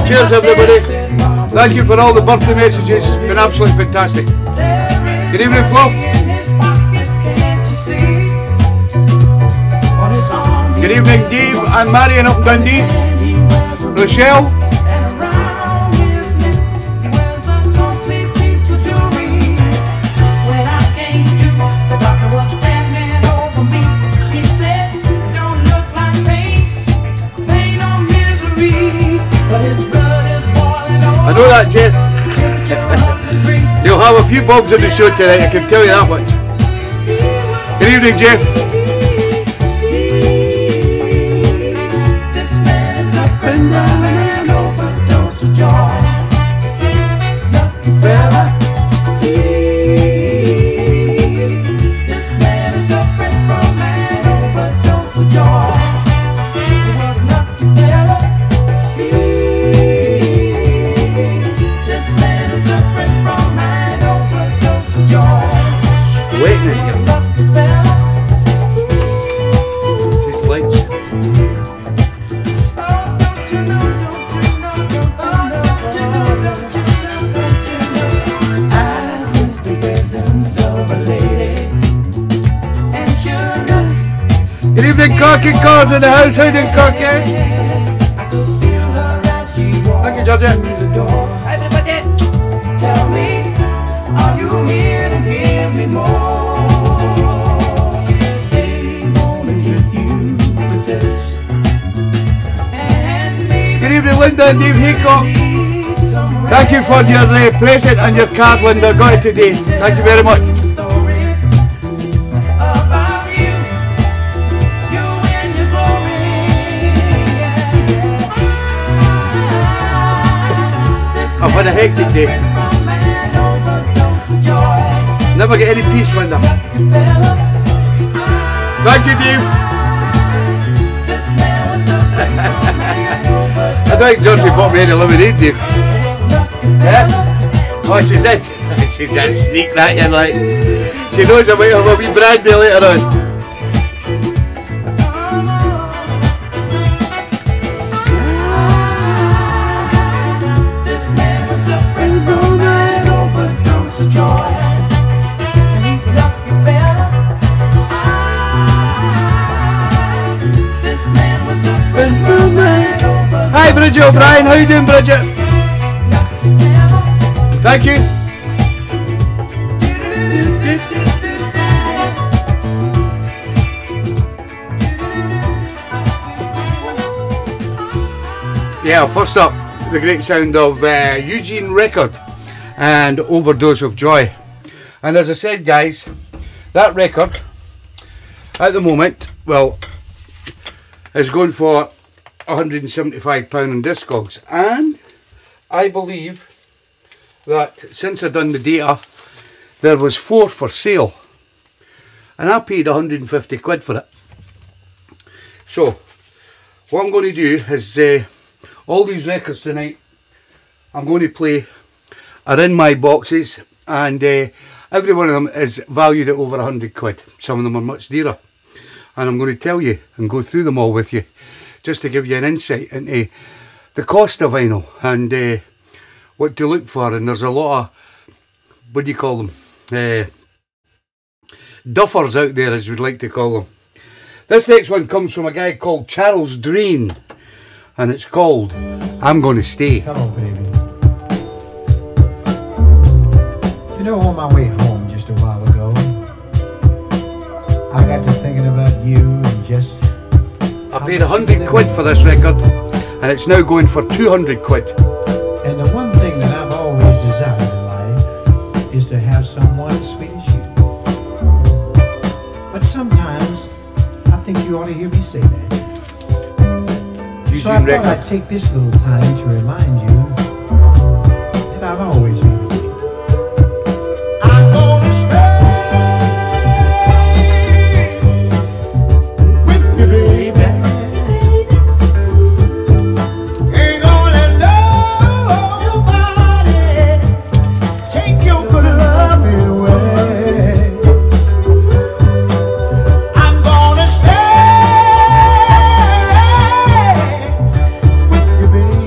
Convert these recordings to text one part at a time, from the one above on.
Cheers everybody. Thank you for all the birthday messages. It's been absolutely fantastic. Good evening, Flo. Good evening, Dave and Marion up in Dundee. Rochelle. I know that, Jeff. You'll have a few bobs on the show tonight, I can tell you that much. Good evening, Jeff. This man is up and down and overdose of joy. Lucky fella. This man is up and from an overdose of joy. Lucky fella. Waiting at you. She's late. I sense the presence of a lady, and sure enough. Good evening, Corky. Cars in the house. How you doing, Corky? I could feel her as she walked. Thank you, Georgia. Hi, everybody. Tell me, are you here to give me more? She said they wanna give you the test. And maybe good evening, Linda and Dave Haycock. Thank you for your present and your card, Linda. Got it today. Thank you very much. I've had a hectic day. Never get any peace, Linda. Thank you, Dave. I think Georgie bought me any lemonade, Dave. Yeah? Oh, she did. She's a sneak that in, like. She knows I might have a wee brandy later on. Hi Bridget O'Brien, how you doing, Bridget? Thank you. Yeah, first up, the great sound of Eugene Record and Overdose of Joy. And as I said, guys, that record at the moment, well, is going for £175 on Discogs, and I believe that since I done the data, there was 4 for sale, and I paid 150 quid for it. So what I'm going to do is all these records tonight I'm going to play are in my boxes, and every one of them is valued at over 100 quid. Some of them are much dearer, and I'm going to tell you and go through them all with you, just to give you an insight into the cost of vinyl and what to look for. And there's a lot of, what do you call them, duffers out there, as we'd like to call them. This next one comes from a guy called Charles Drain, and it's called I'm Gonna Stay. Hello, baby. You know, on my way home just a while ago, I got to thinking about you and just... I paid 100 quid for this record, and it's now going for 200 quid. And the one thing that I've always desired in life is to have someone as sweet as you. But sometimes, I think you ought to hear me say that. So I thought I'd take this little time to remind you that I'll always be with you. I'm gonna stay with you, baby. Ain't gonna let nobody take your good loving away. I'm gonna stay with you, baby.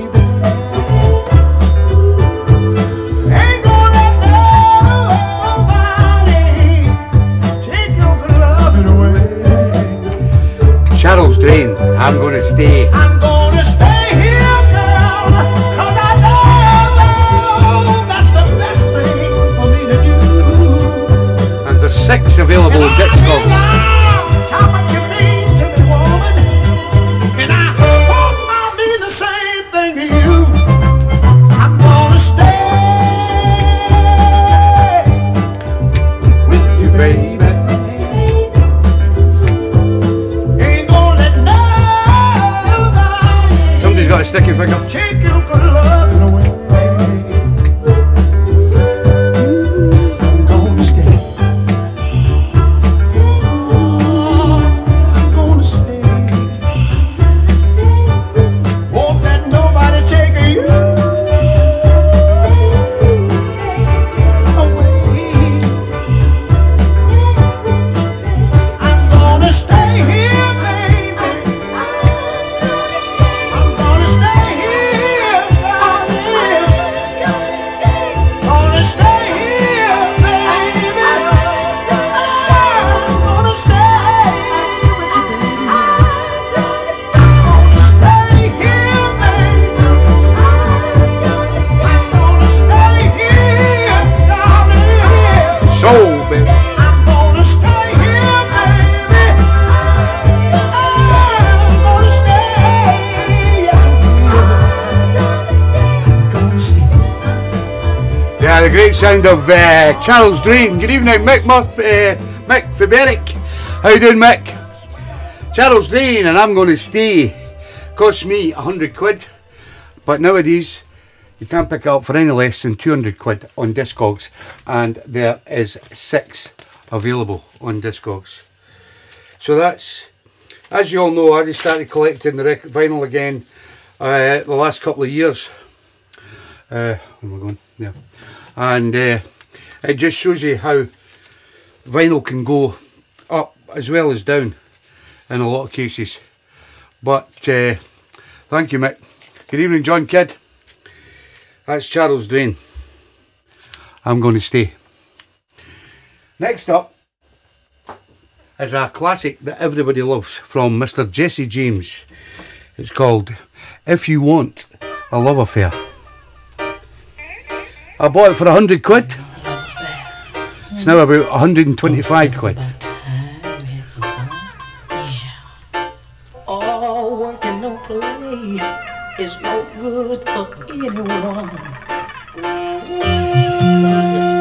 Charles Drain, I'm gonna stay. I'm gonna stay here, girl, 'cause I know that's the best thing for me to do. And there's 6 available in Discogs. How much you mean to me, woman, and I hope I'll mean the same thing to you. I'm gonna stay with you, baby. Somebody's got a sticky finger. Take your good loving away. I'm gonna stay. I'm gonna stay. Won't let nobody take you away. I'm gonna stay here, baby. I'm gonna stay here, darling. Gonna stay here, baby. I'm gonna stay with you, baby. Gonna stay here, baby. I'm gonna stay here, darling. So, baby. I'm gonna stay here, baby. I'm gonna stay. Yes, I'm gonna stay. Yeah, the great sound of Charles Drain. Good evening, Mick Mick Fiberic. How you doing, Mick? Charles Drain, and I'm going to stay. Cost me 100 quid, but nowadays you can't pick it up for any less than 200 quid on Discogs, and there is 6 available on Discogs. So that's, as you all know, I just started collecting the vinyl again the last couple of years. Where am I going? Yeah. And it just shows you how vinyl can go up as well as down in a lot of cases. But thank you, Mick. Good evening, John Kidd. That's Charles Drain. I'm going to stay. Next up is a classic that everybody loves from Mr. Jesse James. It's called If You Want a Love Affair. I bought it for 100 quid. It's now about 125 quid. All work and no play is no good for anyone.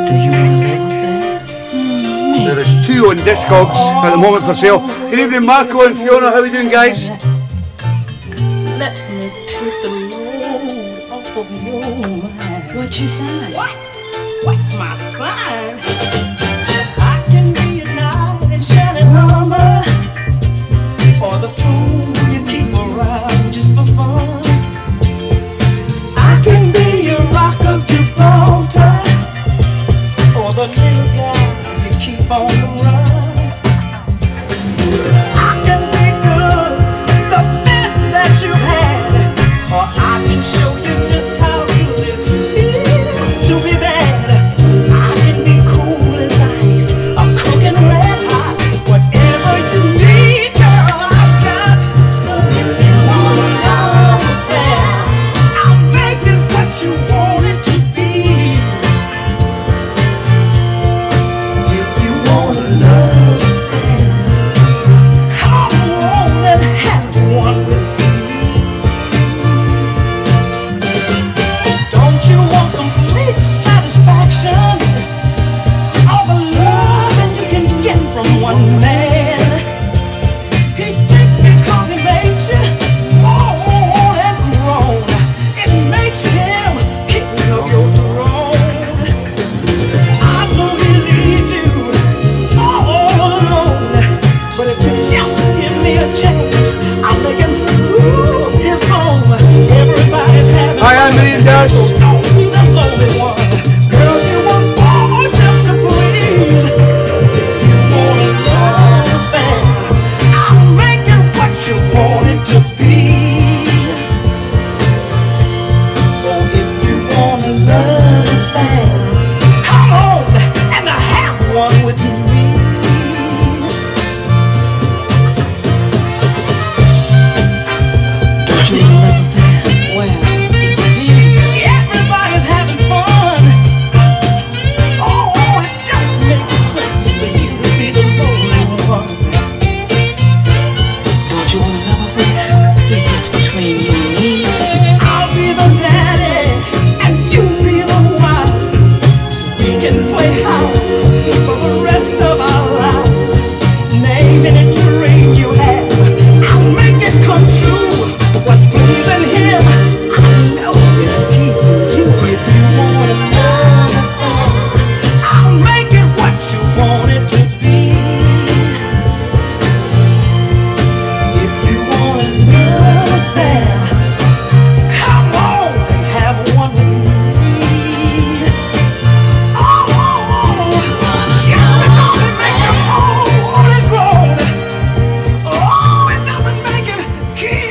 Do you want to live with that? There is 2 on Discogs at the moment for sale. Good evening, Marco and Fiona. How are we doing, guys? Let me take the load off of your mind. What you say? What's my sign? I can be a knight in shining armor, or the fool you keep around just for fun. I can be your rock of Gibraltar, or the little guy you keep on the run. I can be good, the best that you had, or I can show you just how good it feels to be bad. I can be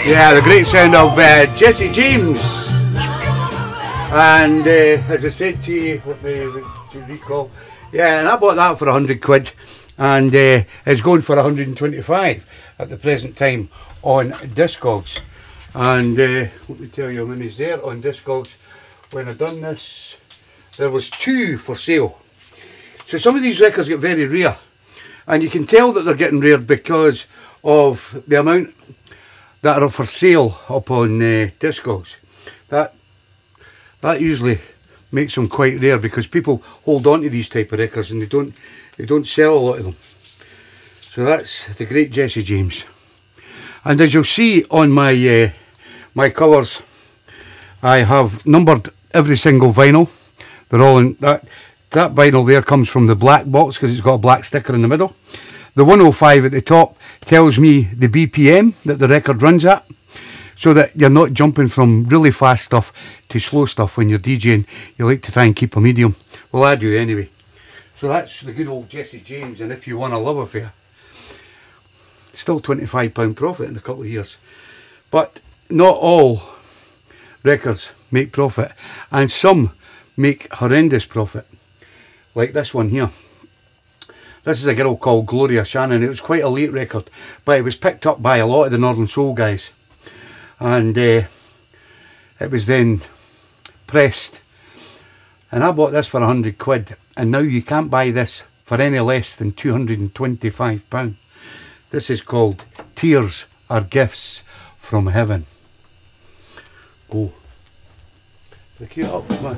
Yeah, the great sound of Jesse James. And as I said to you, let me to recall. Yeah, and I bought that for 100 quid. And it's going for 125 at the present time on Discogs. And let me tell you how many's there on Discogs. When I done this, there was 2 for sale. So some of these records get very rare. And you can tell that they're getting rare because of the amount that are for sale up on Discogs. That usually makes them quite rare because people hold on to these type of records and they don't sell a lot of them. So that's the great Jesse James. And as you'll see on my my covers, I have numbered every single vinyl. They're all in that vinyl there comes from the black box because it's got a black sticker in the middle. The 105 at the top tells me the BPM that the record runs at, so that you're not jumping from really fast stuff to slow stuff when you're DJing. You like to try and keep a medium. Well, I do anyway. So that's the good old Jesse James, and if you want a love affair, still £25 profit in a couple of years. But not all records make profit, and some make horrendous profit. Like this one here. This is a girl called Gloria Shannon. It was quite a late record, but it was picked up by a lot of the Northern Soul guys. And it was then pressed. And I bought this for 100 quid. And now you can't buy this for any less than £225. This is called Tears Are Gifts from Heaven. Go. Pick it up, man.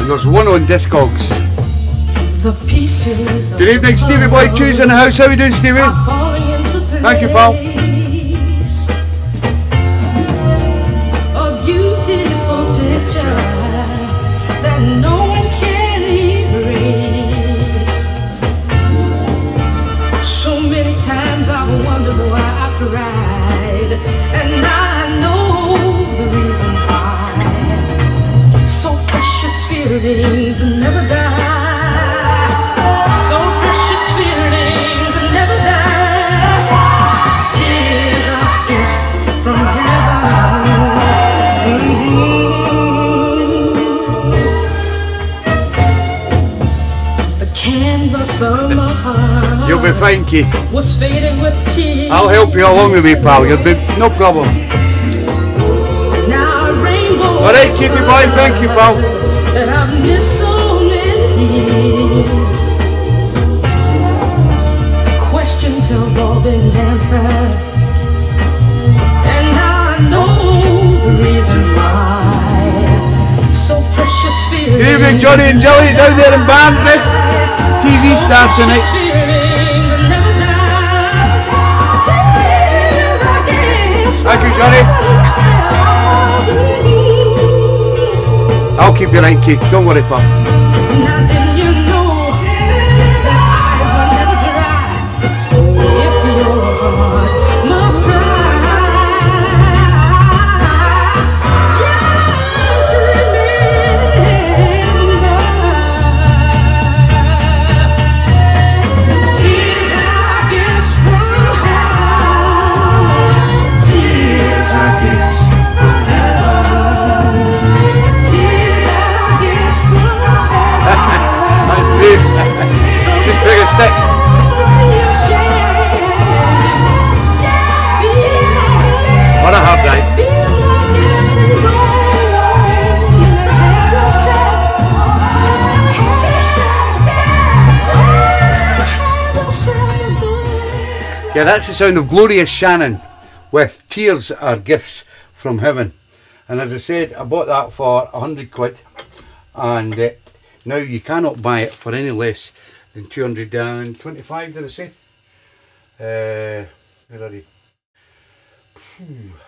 There's one on Discogs. Good evening, Stevie Boy Chews in the house. How are you doing, Stevie? Thank you, pal. A beautiful picture that no one can erase. So many times I've wondered why I've cried, and now I know the reason why. So precious feelings never die. So precious feelings never die. Tears are gifts from heaven. The canvas of my heart. You'll be fine, Keith. Was fading with tears. I'll help you along with me, pal. You'll be no problem. Now a rainbow. Alright, Chiefy boy, thank you, pal. That I've missed so many years. The questions have all been answered, and now I know the reason why. So precious feelings. Good evening, Johnny and Jelly down there in Barnsley. TV starts tonight. Thank you, Johnny. I'll keep you right, Keith. Don't worry, pal. Now didn't you know that eyes will never dry? So if your heart must cry, just remember, tears are gifts from heaven. Tears are gifts from heaven. That's Dave. Just take a stick. What a hard ride. Yeah, that's the sound of Gloria Shannon with Tears Are Gifts from Heaven. And as I said, I bought that for 100 quid. And now you cannot buy it for any less than 225, did I say? Where are you?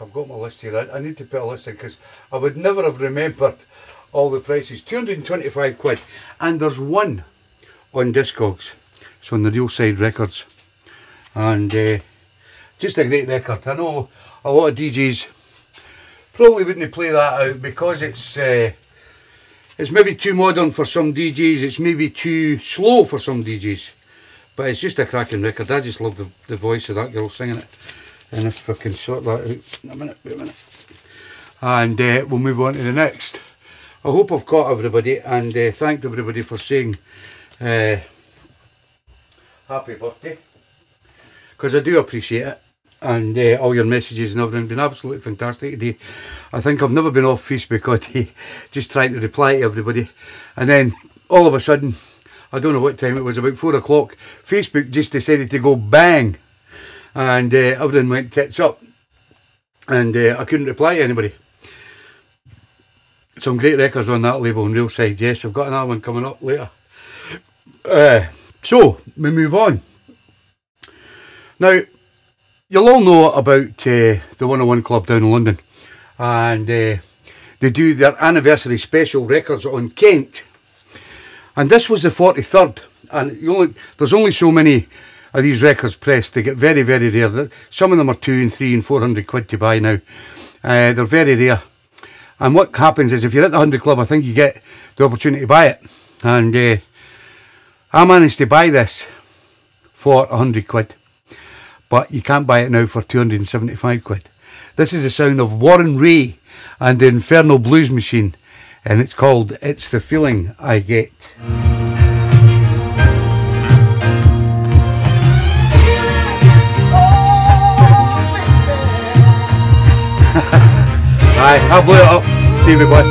I've got my list here. I need to put a list in because I would never have remembered all the prices. 225 quid. And there's one on Discogs. It's on the Real Side Records. And just a great record. I know a lot of DJs probably wouldn't play that out because it's It's maybe too modern for some DJs, it's maybe too slow for some DJs. But it's just a cracking record. I just love the voice of that girl singing it. And if I can sort that out in a minute, wait a minute. And we'll move on to the next. I hope I've caught everybody, and thanked everybody for saying happy birthday, because I do appreciate it, and all your messages and everything have been absolutely fantastic today. I think I've never been off Facebook all day, just trying to reply to everybody, and then all of a sudden, I don't know what time it was, about 4 o'clock, Facebook just decided to go bang, and everything went tits up, and I couldn't reply to anybody. Some great records on that label on Real Side. Yes, I've got another one coming up later. So, we move on. Now, you'll all know about the 101 Club down in London. And they do their anniversary special records on Kent. And this was the 43rd. And there's only so many of these records pressed. They get very, very rare. Some of them are 200 and 300 and 400 quid to buy now. They're very rare. And what happens is, if you're at the 100 Club, I think you get the opportunity to buy it. And I managed to buy this for 100 quid. But you can't buy it now for 275 quid. This is the sound of Warren Ray and the Infernal Blues Machine. And it's called It's the Feeling I Get. Aye, I blew it up, Stevie boy.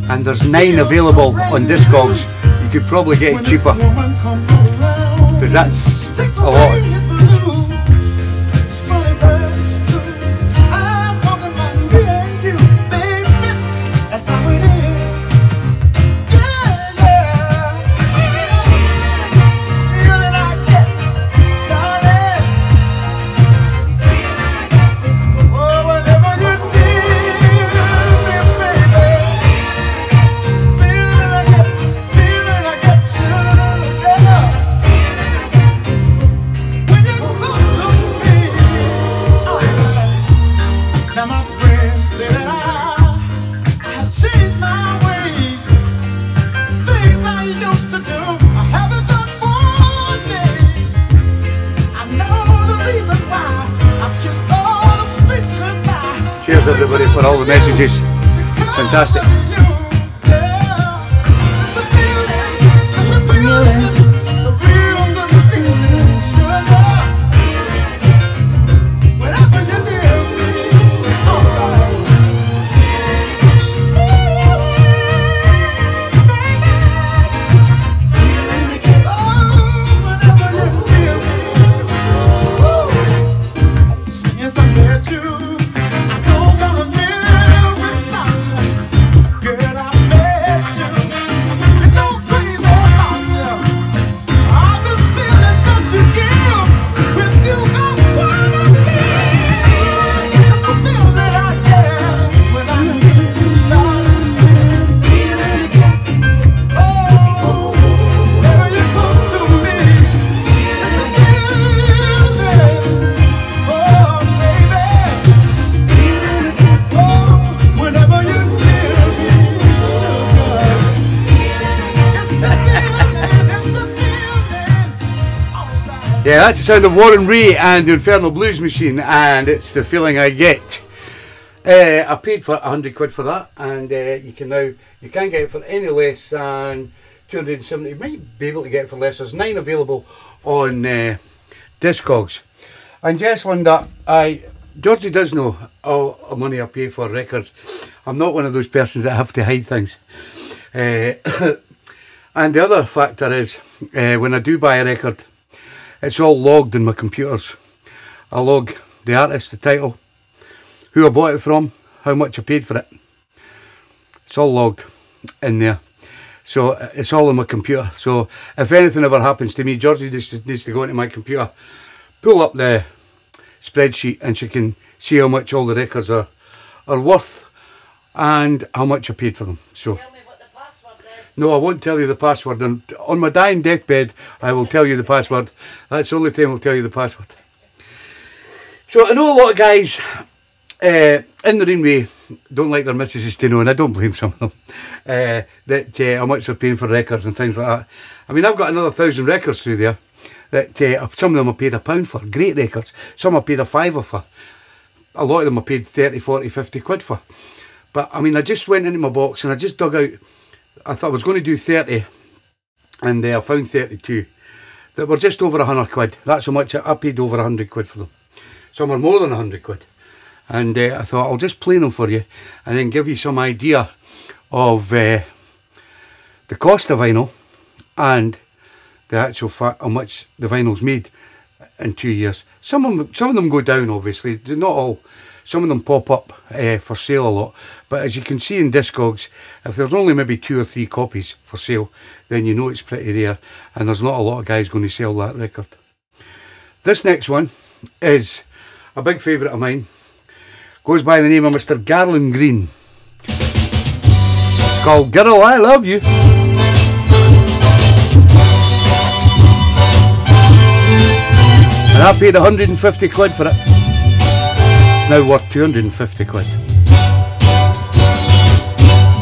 And there's 9 available on Discogs. You could probably get it cheaper, because that's a lot. Cheers everybody for all the messages. Fantastic. Yeah, that's the sound of Warren Ray and the Infernal Blues Machine, and It's the Feeling I Get. I paid for 100 quid for that, and you can't get it for any less than 270. You might be able to get it for less. There's 9 available on Discogs. And yes, Linda, Georgie does know all the money I pay for records. I'm not one of those persons that have to hide things. And the other factor is, when I do buy a record, it's all logged in my computers. I log the artist, the title, who I bought it from, how much I paid for it. It's all logged in there. So it's all on my computer. So if anything ever happens to me, Georgie just needs to go into my computer, pull up the spreadsheet, and she can see how much all the records are worth and how much I paid for them. So Tell me what the password is. no, I won't tell you the password. And on my dying deathbed, I will tell you the password. That's the only time I'll tell you the password. So I know a lot of guys in the Rainway don't like their missuses to know, and I don't blame some of them, that how much they're paying for records and things like that. I mean, I've got another 1,000 records through there that some of them I paid £1 for, great records. Some I paid £5 for. A lot of them I paid 30, 40, 50 quid for. But I mean, I just went into my box and I just dug out, I thought I was going to do 30, and I found 32 that were just over 100 quid. That's how much I paid, over 100 quid for them. Some are more than 100 quid. And I thought I'll just play them for you and then give you some idea of the cost of vinyl and the actual fact how much the vinyl's made in 2 years. Some of them go down, obviously, not all. Some of them pop up for sale a lot, but as you can see in Discogs, if there's only maybe 2 or 3 copies for sale, then you know it's pretty rare, and there's not a lot of guys going to sell that record. This next one is a big favourite of mine. Goes by the name of Mr. Garland Green. It's called Girl, I Love You. And I paid 150 quid for it. It's now worth 250 quid.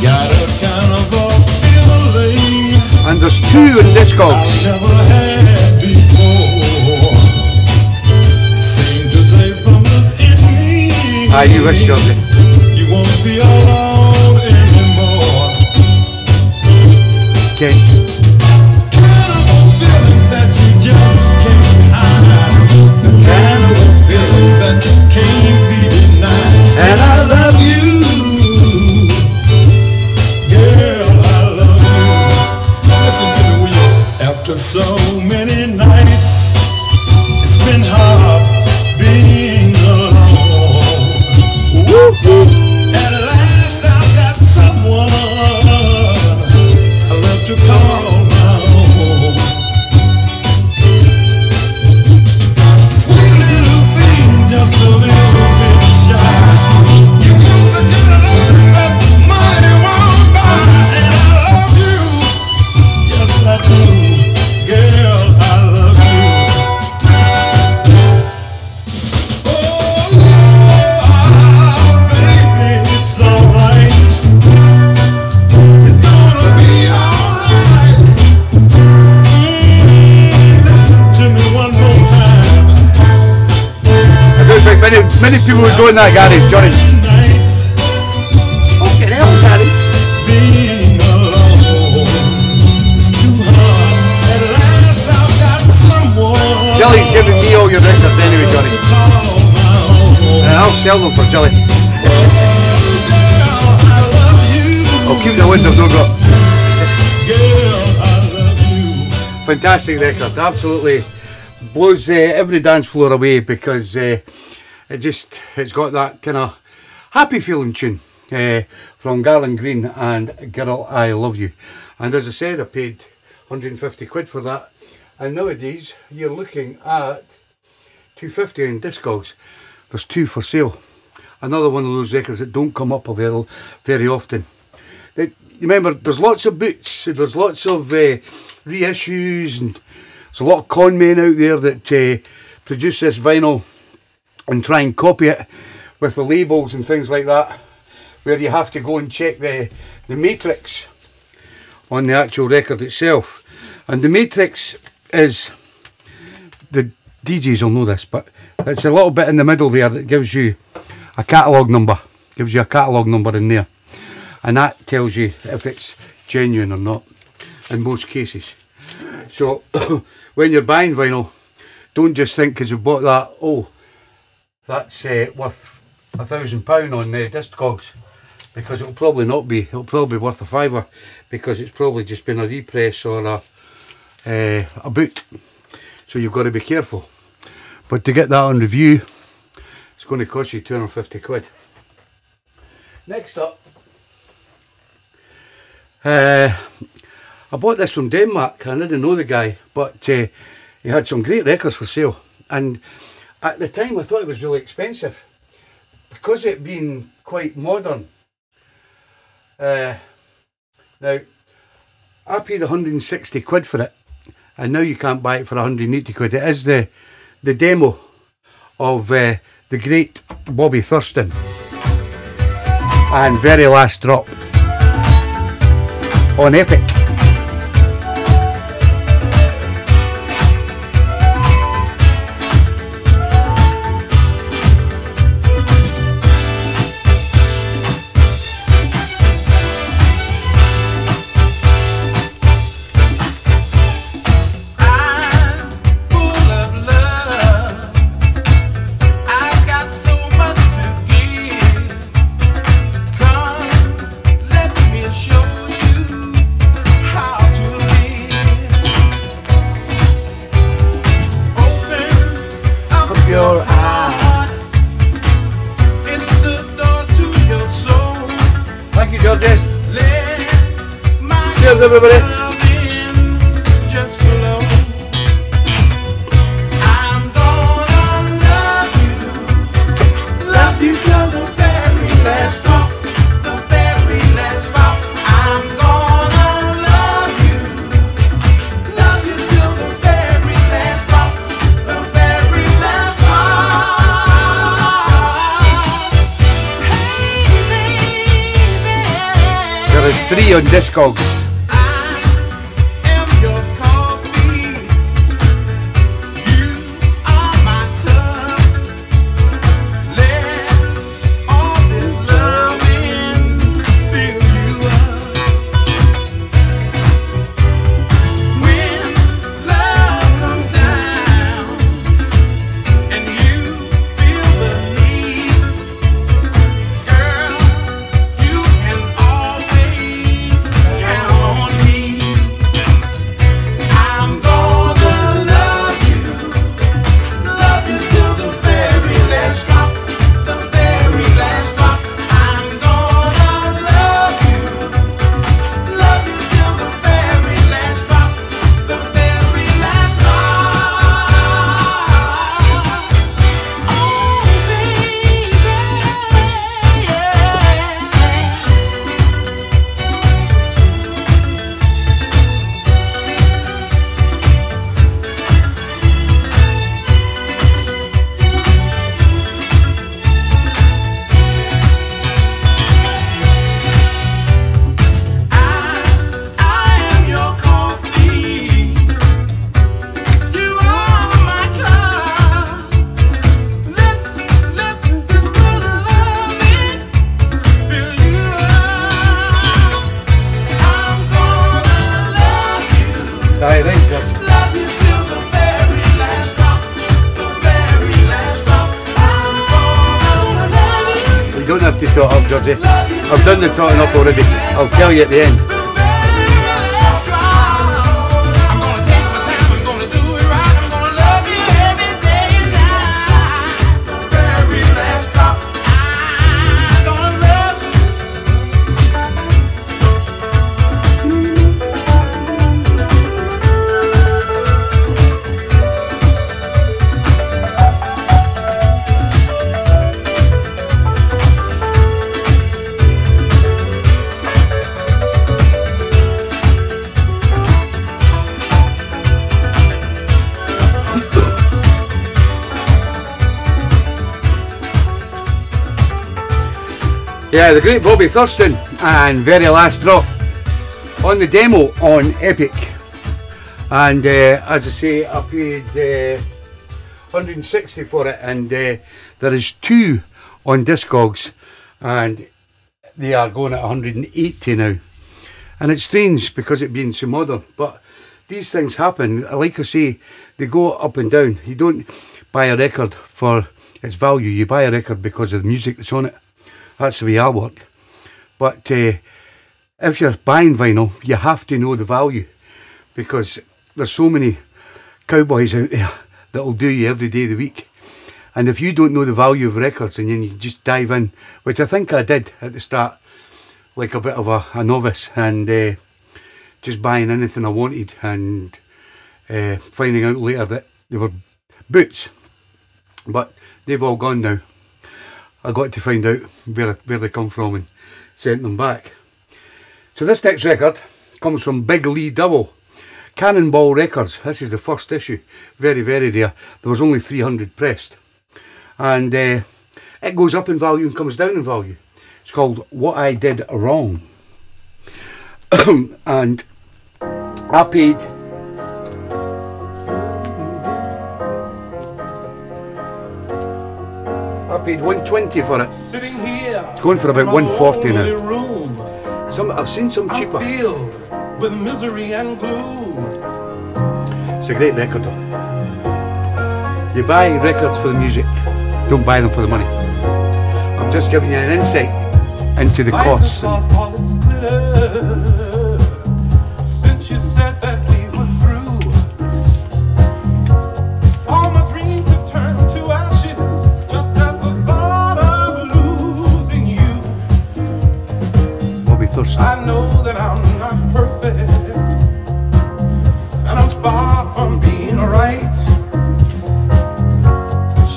Got a kind of a feeling And there's 2 in Discogs. I've never had before. Seem to say from the beginning, Ah, you wish, Georgie. you won't be alone anymore. Okay. Kind of a feeling that you just can't hide. The kind of a feeling that can't be denied. And I love you, girl, I love you. Listen to me, will you? After so many nights, it's been hard being alone. At last I've got someone I love to call my own. Sweet little thing, just a little bit shy. You want the gentleman that money won't buy. And I love you, yes I do, girl, I love you. Oh, baby, it's alright. It's gonna be alright. Listen to me one more time. I don't think many people would go in that garage, Johnny. Nights Okay, hell, Johnny. being alone is too hard. At last I've got someone Jelly's giving me all your records anyway, Johnny. to call my own. And I'll sell them for Jelly. Girl, I love you. I'll keep the windows no go. Girl, I love you. Fantastic record, absolutely blows every dance floor away, because it's got that kind of happy feeling tune from Garland Green and Girl, I Love You. And as I said, I paid 150 quid for that, and nowadays you're looking at 250 in Discogs. There's 2 for sale. Another one of those records that don't come up very often. Remember, there's lots of boots, there's lots of reissues, and there's a lot of con men out there that produce this vinyl and try and copy it with the labels and things like that, where you have to go and check the matrix on the actual record itself. And the matrix is, the DJs will know this, but it's a little bit in the middle there that gives you a catalogue number, in there, and that tells you if it's genuine or not in most cases. So when you're buying vinyl, don't just think because you've bought that, oh, that's worth £1,000 on Discogs, because it'll probably not be. It'll probably be worth £5, because it's probably just been a repress or a boot. So you've got to be careful. But to get that on review, it's going to cost you 250 quid. Next up, I bought this from Denmark. I didn't know the guy, but he had some great records for sale, and at the time I thought it was really expensive, because it being quite modern. Now, I paid 160 quid for it, and now you can't buy it for 180 quid. It is the demo of the great Bobby Thurston and Very Last Drop on Epic. Cheers, everybody. I'm gonna love you till the very last drop, the very last drop. I'm gonna love you till the very last drop, the very last drop. Hey, baby. There is 3 on Discogs. You don't have to tot up, Georgie. I've done the totting up already. I'll tell you at the end. Yeah, the great Bobby Thurston and Very Last Drop on the demo on Epic. And as I say, I paid 160 for it, and there is 2 on Discogs, and they are going at 180 now. And it's strange because it being so modern, but these things happen. Like I say, they go up and down. You don't buy a record for its value, you buy a record because of the music that's on it. That's the way I work. But if you're buying vinyl, you have to know the value, because there's so many cowboys out there that will do you every day of the week. And if you don't know the value of records and then you just dive in, which I think I did at the start, like a bit of a novice, and just buying anything I wanted, and finding out later that they were boots, but they've all gone now. I got to find out where they come from and sent them back. So this next record comes from Big Lee Double, Cannonball Records. This is the first issue, very, very rare. There was only 300 pressed. And it goes up in value and comes down in value. It's called What I Did Wrong. And I paid $120 for it. Sitting here, it's going for about $140 now. Room. I've seen some cheaper. I'm filled with misery and gloom. It's a great record though. You buy records for the music, don't buy them for the money. I'm just giving you an insight into the costs. Lost all its glitter since you said that we were through. All my dreams have turned to ashes just at the thought of losing you. We'll be thirsty. I know that I'm not perfect, and I'm far from being right.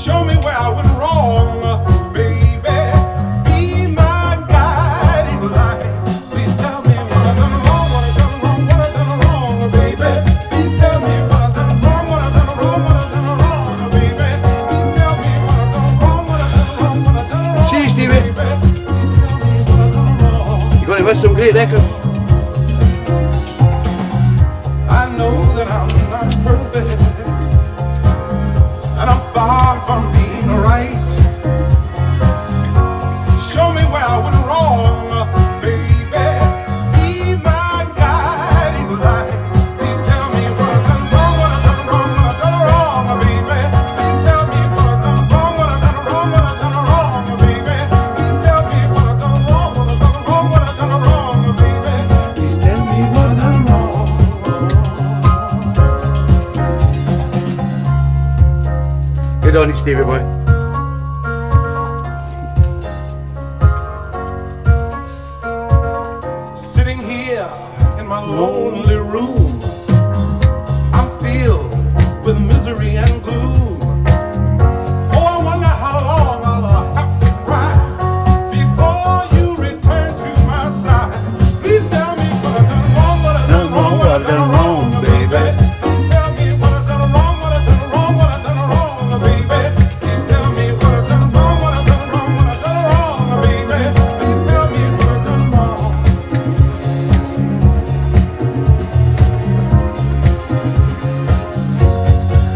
Show me where I went wrong, baby. Be my guiding light. Please tell me what I've done wrong, what I've done wrong, what I've done wrong, baby. Please tell me what I've done wrong, what I've done wrong, what I've done wrong, baby. Please tell me what I've done wrong, what I've done wrong, what I've done wrong. See you, Stevie. Please tell me what I've done wrong. You're going to miss some great records. I know that I'm not perfect, and I'm far from being right. Show me where I went wrong, baby. Be my guiding light. Please tell me what I've done wrong, what I've done wrong, what I've done wrong, baby. Please tell me what I've done wrong, what I've done wrong, what I've done wrong, baby. Please tell me what I've done wrong, what I've done wrong, what I've done wrong, baby. Please tell me what I've done wrong. Good on you, Stevie boy. Sitting here in my lonely room, I'm filled with misery and gloom. Oh, I wonder how long I'll have to cry before you return to my side. Please tell me what I've done wrong, what I've done wrong, what I've done wrong, baby. Please tell me what I've done wrong, what I've done wrong, what I've done wrong, baby. Please tell me what I've done wrong, what I've done wrong, what I've done wrong, baby. Please tell me what I've done wrong.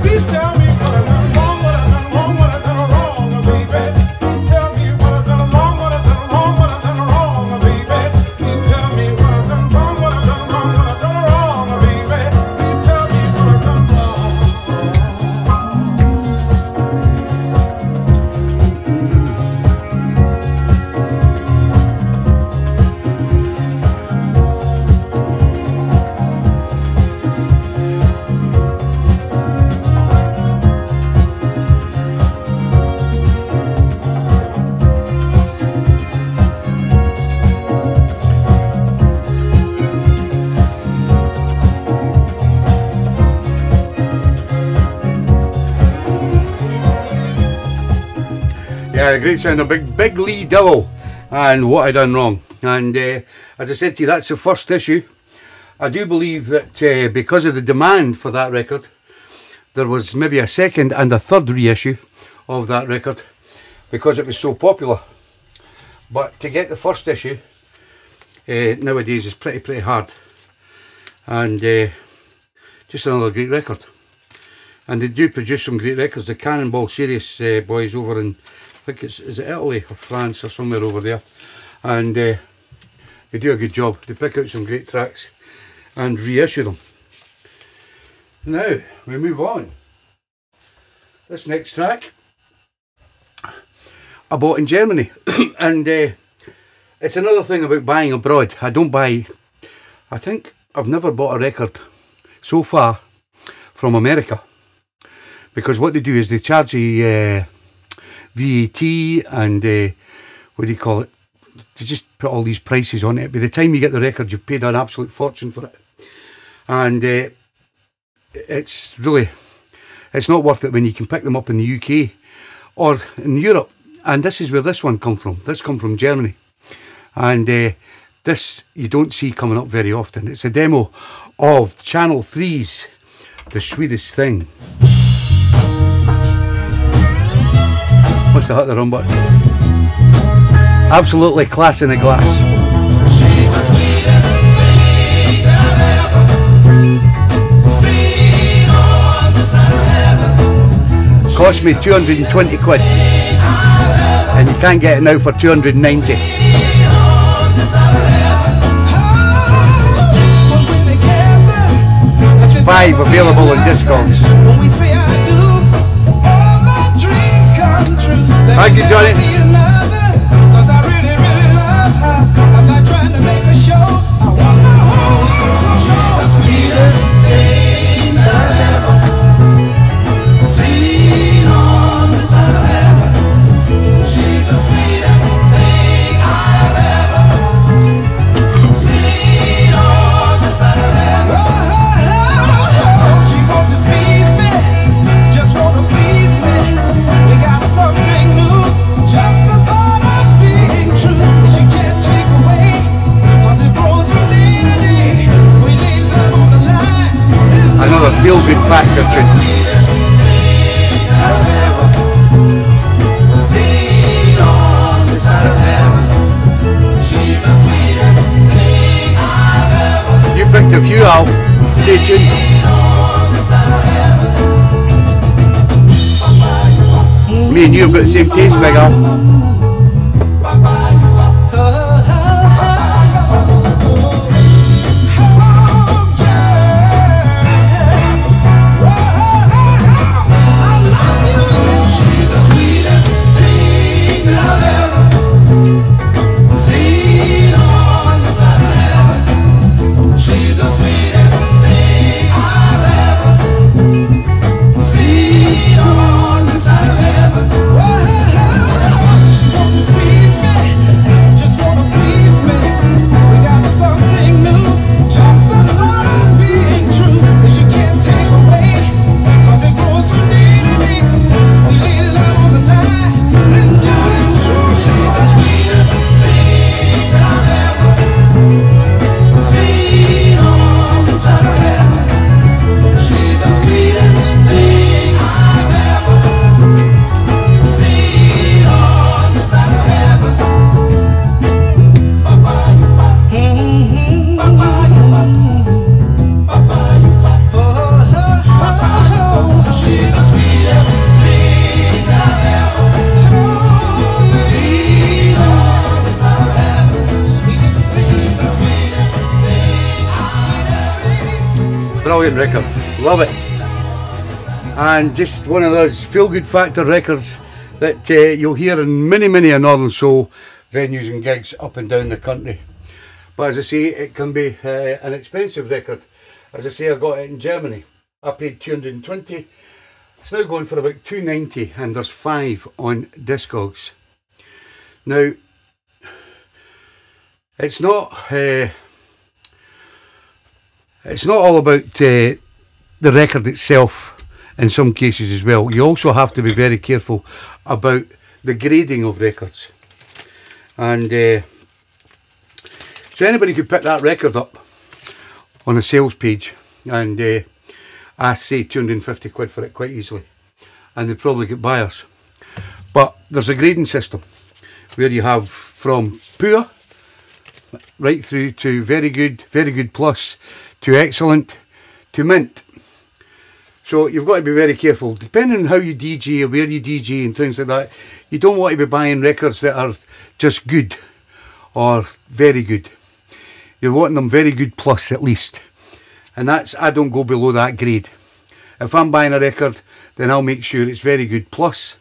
Please tell me what I've done wrong, what I've done wrong, what I've done wrong, baby. Please tell me what I've done wrong, what I've done wrong, what I've done wrong, baby. Please tell me what I've done wrong, what I've done wrong, what I've done wrong, baby. Please tell me what I've done wrong. Yeah, a great sound of Big Lee Double and What I Done Wrong. And as I said to you, that's the first issue. I do believe that because of the demand for that record, there was maybe a second and a third reissue of that record because it was so popular. But to get the first issue nowadays is pretty hard. And just another great record. And they do produce some great records. The Cannonball Series boys over in, I think is it Italy or France or somewhere over there. And they do a good job. They pick out some great tracks and reissue them. Now, we move on. This next track I bought in Germany. And it's another thing about buying abroad. I think I've never bought a record so far from America. Because what they do is they charge you VAT and what do you call it? They just put all these prices on it. By the time you get the record, you've paid an absolute fortune for it. And it's not worth it when you can pick them up in the UK or in Europe. And this is where this one come from. This come from Germany. And this you don't see coming up very often. It's a demo of Channel 3's The Sweetest Thing. Must have hit the wrong button. Absolutely class in a glass. She's the sweetest thing that I've ever seen on the side of heaven. Cost me 220 quid. And you can't get it now for 290. There's 5 available on Discogs. Thank you, Johnny. Another feel-good factor tune. You picked a few out. Stay tuned. Me and you have got the same taste, Big Al. Brilliant record, love it, and just one of those feel-good factor records that you'll hear in many a Northern Soul venues and gigs up and down the country. But as I say, it can be an expensive record. As I say, I got it in Germany. I paid 220. It's now going for about 290, and there's 5 on Discogs. Now, it's not all about the record itself in some cases as well. You also have to be very careful about the grading of records. And so anybody could pick that record up on a sales page and ask, say, 250 quid for it quite easily, and they probably get buyers. But there's a grading system where you have from poor right through to very good plus, to excellent, to mint. So you've got to be very careful, depending on how you DJ or where you DJ and things like that. You don't want to be buying records that are just good or very good. You're wanting them very good plus at least, and that's, I don't go below that grade. If I'm buying a record, then I'll make sure it's very good plus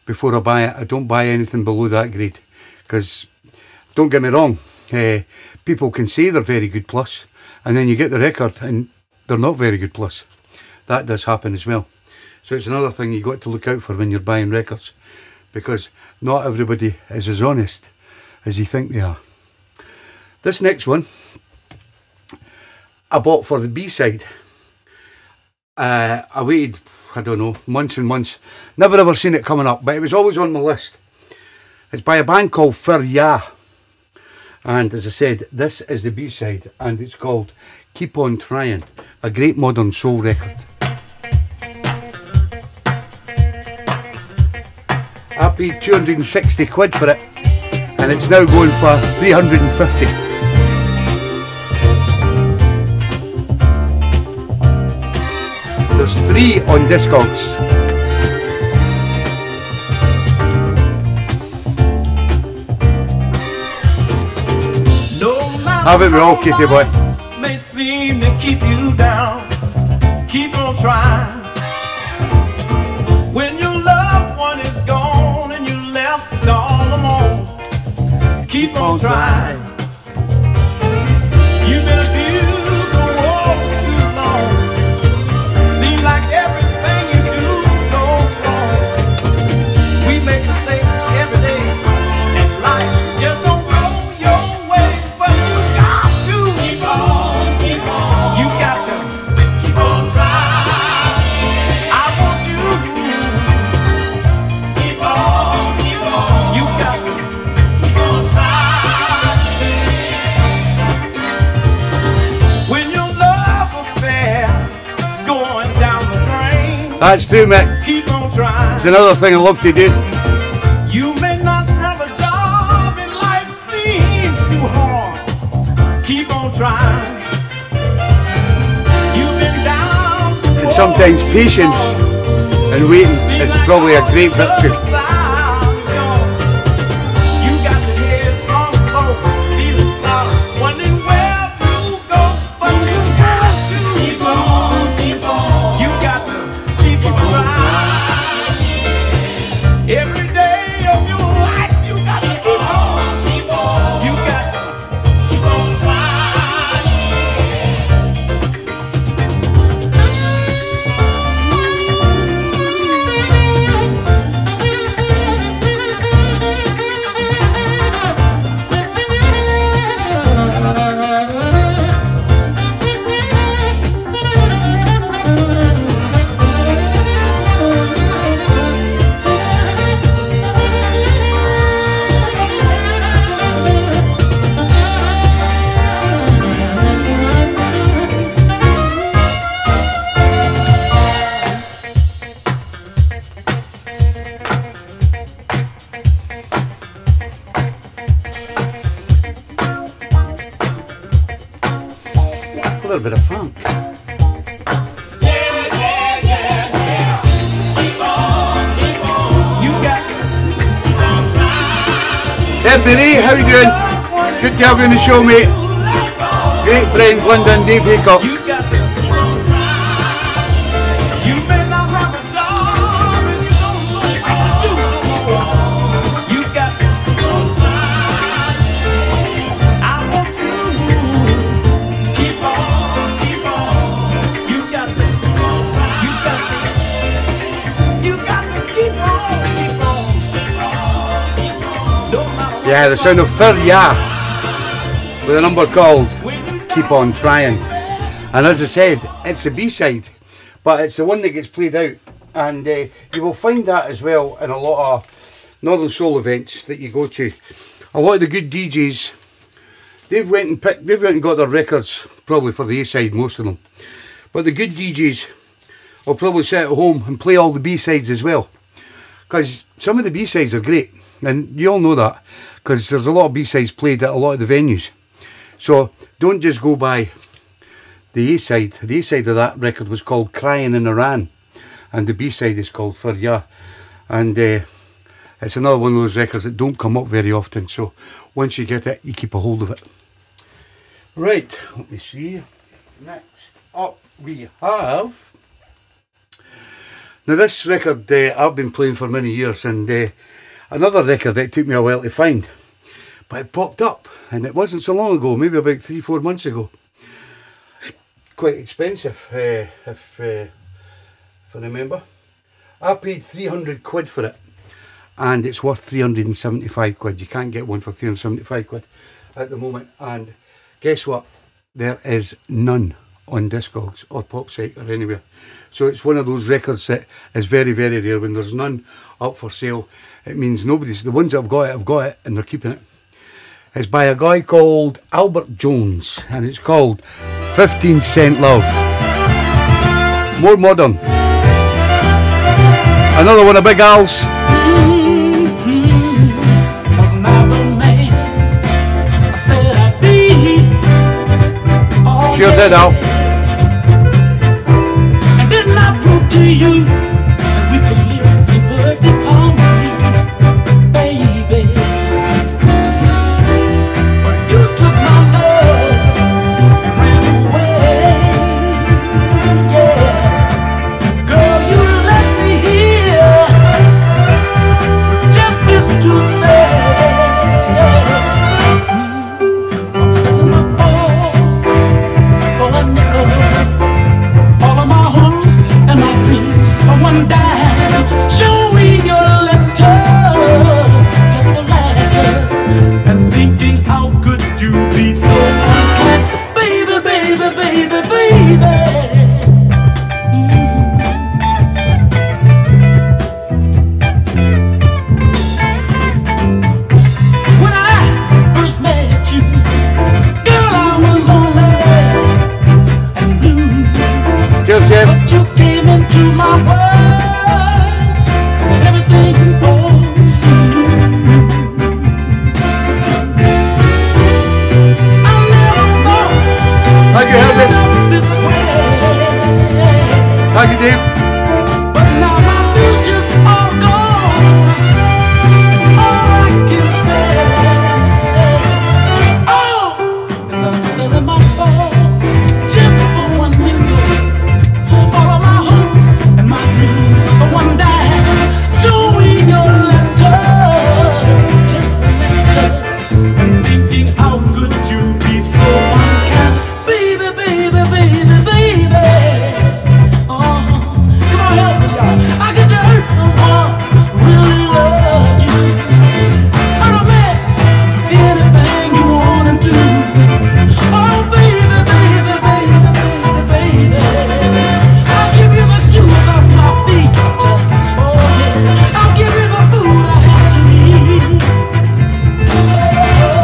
before I buy it. I don't buy anything below that grade, because don't get me wrong, people can say they're very good plus, and then you get the record and they're not very good plus. That does happen as well. So it's another thing you've got to look out for when you're buying records, because not everybody is as honest as you think they are. This next one I bought for the B-side. I waited, I don't know, months and months, never ever seen it coming up, but it was always on my list. It's by a band called Fir Ya, And as I said, this is the B-side, and it's called Keep On Trying, a great modern soul record. I paid 260 quid for it, and it's now going for 350. There's 3 on Discogs. Have it with all, Kitty boy. May seem to keep you down. Keep on trying. When your loved one is gone and you left all alone, keep on trying. You've been abused for too long. Seems like everything you do goes wrong. We make mistakes every day, and life just don't go your way. But you got to keep on, keep on. You got to keep on trying. I want you keep on, keep on. You got to keep on trying. When your love affair is going down the drain, That's true, Mick. keep on trying. It's another thing I love to do. You may not have a job and life seems too hard. Keep on trying. You've been down. And sometimes patience and waiting is probably a great virtue. You got your head on low, feeling sorry, wondering where you go, but you got to keep on, keep on. You got to keep on trying. Every day of your life, you got to keep on, keep on. You got to keep on trying. A little bit of funk. Hey Billy, how you doing? Good to have you on the show, mate. Great friends, Linda and Dave Haycock. You got to keep on trying. You may not have a job and you don't know what to do no more. You got to keep on trying. I want you to keep on, keep on. You got to keep on trying. You got to keep on, keep on, keep on, keep on. No matter what. Yeah, the sound of Fir Ya with a number called Keep On Trying. And as I said, it's a B-side, but it's the one that gets played out. And you will find that as well in a lot of Northern Soul events that you go to. A lot of the good DJs, they've went and got their records probably for the A-side, most of them. But the good DJs will probably sit at home and play all the B-sides as well. Because some of the B-sides are great, and you all know that, because there's a lot of B-sides played at a lot of the venues. So don't just go by the A-side. The A-side of that record was called Crying in Iran, and the B-side is called For Ya. And it's another one of those records that don't come up very often, so once you get it, you keep a hold of it. Right, let me see. Next up we have... Now this record I've been playing for many years, and another record that took me a while to find. But it popped up, and it wasn't so long ago, maybe about 3-4 months ago. Quite expensive, if I remember. I paid 300 quid for it, and it's worth 375 quid. You can't get one for 375 quid at the moment. And guess what? There is none on Discogs or Popsite or anywhere. So it's one of those records that is very, very rare. When there's none up for sale, it means nobody's, the ones that have got it, and they're keeping it. It's by a guy called Albert Jones, and it's called 15 Cent Love. More modern. Another one of Big Al's. Sure did, Al. And didn't I prove to you that we could live in perfect harmony, baby? But you took my love and ran away. Yeah, girl, you left me here with just this to say. I'm selling my thoughts for a nickel. All of my hopes and my dreams for one dime. Show me your letters just for laughter and thinking how could you be so unkind, baby, baby, baby, baby. When I first met you, girl, I was lonely and blue. Cheers, Jeff. But you came into my world and everything was smooth. I never thought Thank you, Herbert. love this way. Thank you, Dave. But now my future's all gone. All I can say, oh, is I'm selling my thoughts just for one nickel. All of my hopes and my dreams for one dime. Show me your letter, just a letter, and thinking how could you be so unkind, baby, baby, baby, baby. Oh, come on, help me, y'all. I could just hurt someone who really loved you. I'm a man, do anything you wanna do. Oh, baby, baby, baby, baby, baby. I'll give you the shoes off my feet. Oh, yeah. I'll give you the food I have to eat. Oh,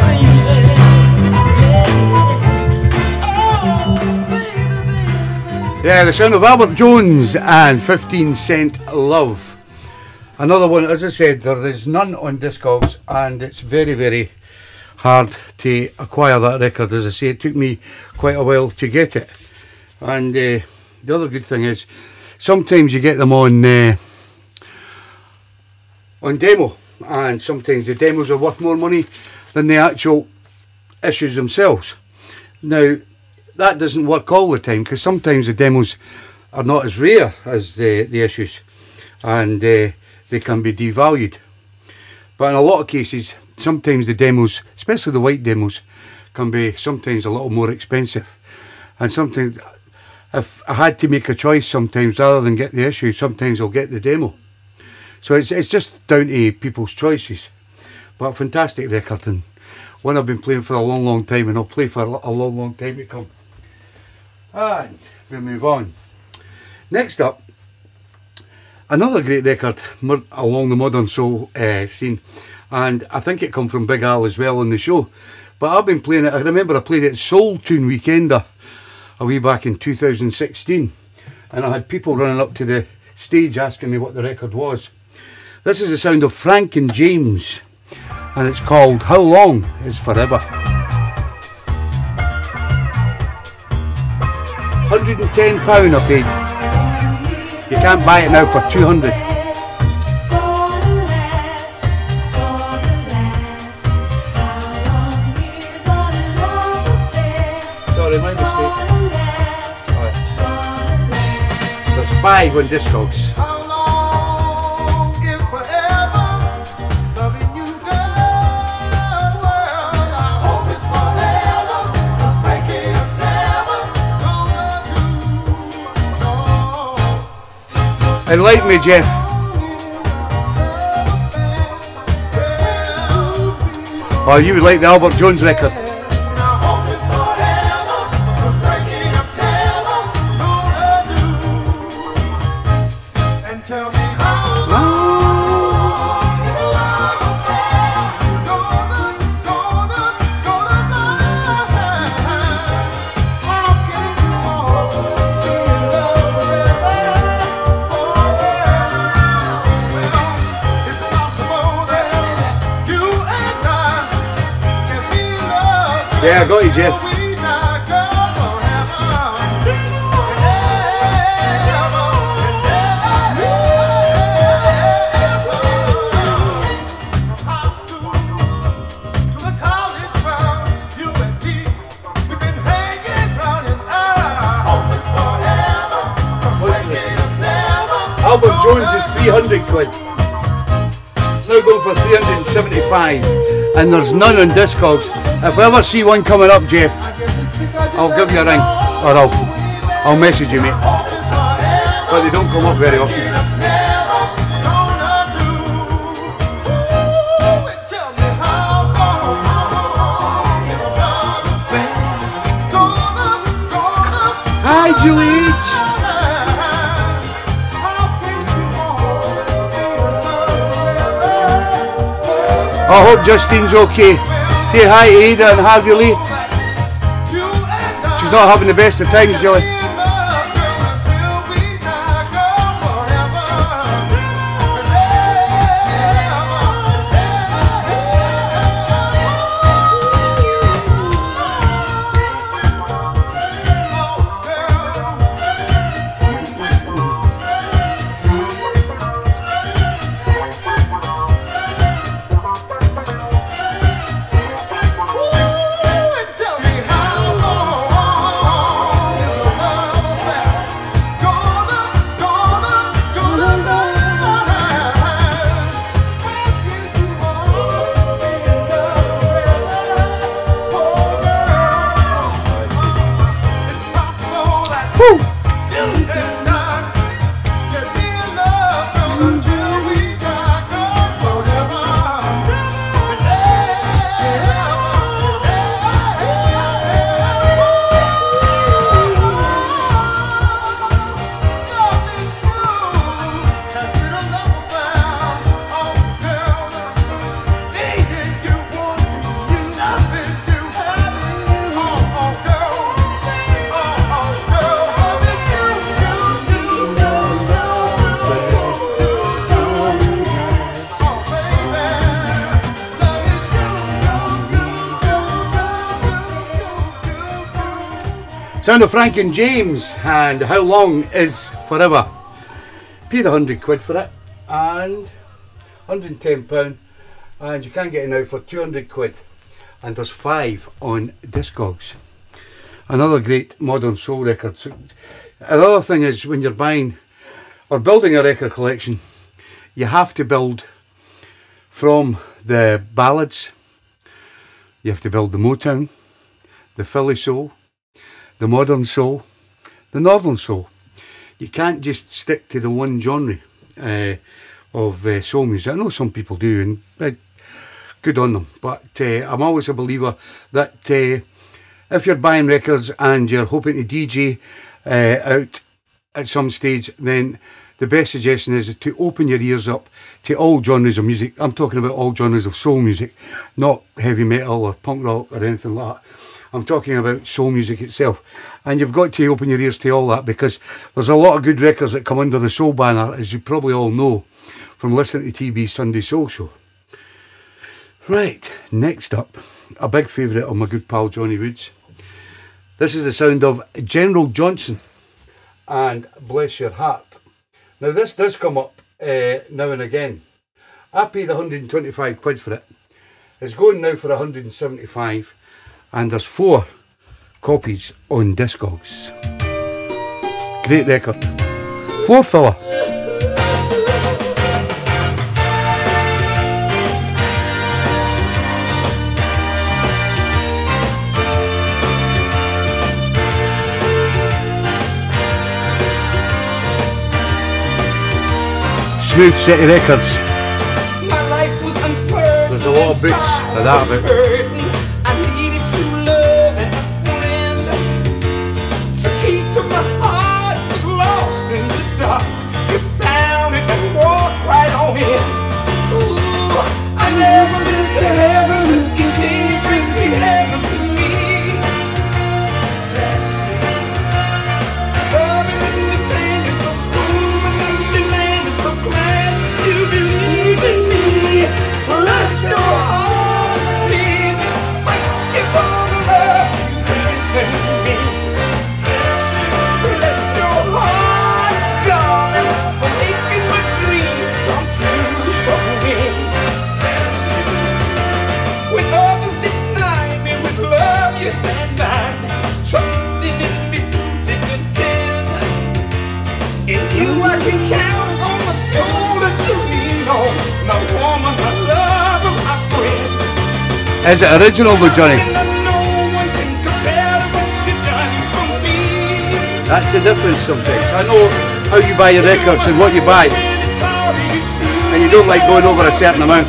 baby. Yeah. Oh, baby, baby. Yeah, the sound of Albert Jones and 15 Cent Love. Another one, as I said, there is none on Discogs, and it's very, very hard to acquire that record. As I say, it took me quite a while to get it. And the other good thing is, sometimes you get them on demo, and sometimes the demos are worth more money than the actual issues themselves. Now, that doesn't work all the time, because sometimes the demos are not as rare as the issues, and they can be devalued. But in a lot of cases, sometimes the demos, especially the white demos, can be sometimes a little more expensive. And sometimes, if I had to make a choice sometimes, rather than get the issue, sometimes I'll get the demo. So it's just down to people's choices. But a fantastic record, and one I've been playing for a long, long time, and I'll play for a long, long time to come. And we'll move on. Next up, another great record along the modern soul scene, and I think it come from Big Al as well on the show. But I've been playing it. I remember I played it at Soul Tune Weekender a wee back in 2016, and I had people running up to the stage asking me what the record was. This is the sound of Frank and James, and it's called How Long Is Forever. £110 I paid. You can't buy it now for 200. Sorry, my mistake. Right. There's 5 on Discogs. Enlighten me, Jeff. Oh, you would like the Albert Jones record. Yeah, I got you, Jeff. Albert Jones is 300 quid. It's now going for 375, and there's none on Discogs. If I ever see one coming up, Jeff, I'll give you a ring, or I'll message you, mate. But they don't come up very often. Hi, Julie. I hope Justine's okay. Say hi to Ada and Harvey Lee. She's not having the best of times, Julie. Sound of Frank and James and How Long Is Forever. Paid 100 quid for it and £110, and you can get it now for 200 quid, and there's 5 on Discogs. Another great modern soul record. Another thing is, when you're buying or building a record collection, you have to build from the ballads, you have to build the Motown, the Philly soul, the modern soul, the northern soul. You can't just stick to the one genre of soul music. I know some people do, and good on them, but I'm always a believer that if you're buying records and you're hoping to DJ out at some stage, then the best suggestion is to open your ears up to all genres of music. I'm talking about all genres of soul music, not heavy metal or punk rock or anything like that. I'm talking about soul music itself, and you've got to open your ears to all that, because there's a lot of good records that come under the soul banner, as you probably all know from listening to TeeBee's Sunday Soul Show. Right, next up, a big favourite of my good pal Johnny Woods. This is the sound of General Johnson and Bless Your Heart. Now this does come up now and again. I paid 125 quid for it. It's going now for 175, and there's 4 copies on Discogs. Great record. Floor filler. Smooth City Records. There's a lot of books for that about. Is it original though, Johnny? That's the difference sometimes. I know how you buy your records and what you buy, and you don't like going over a certain amount.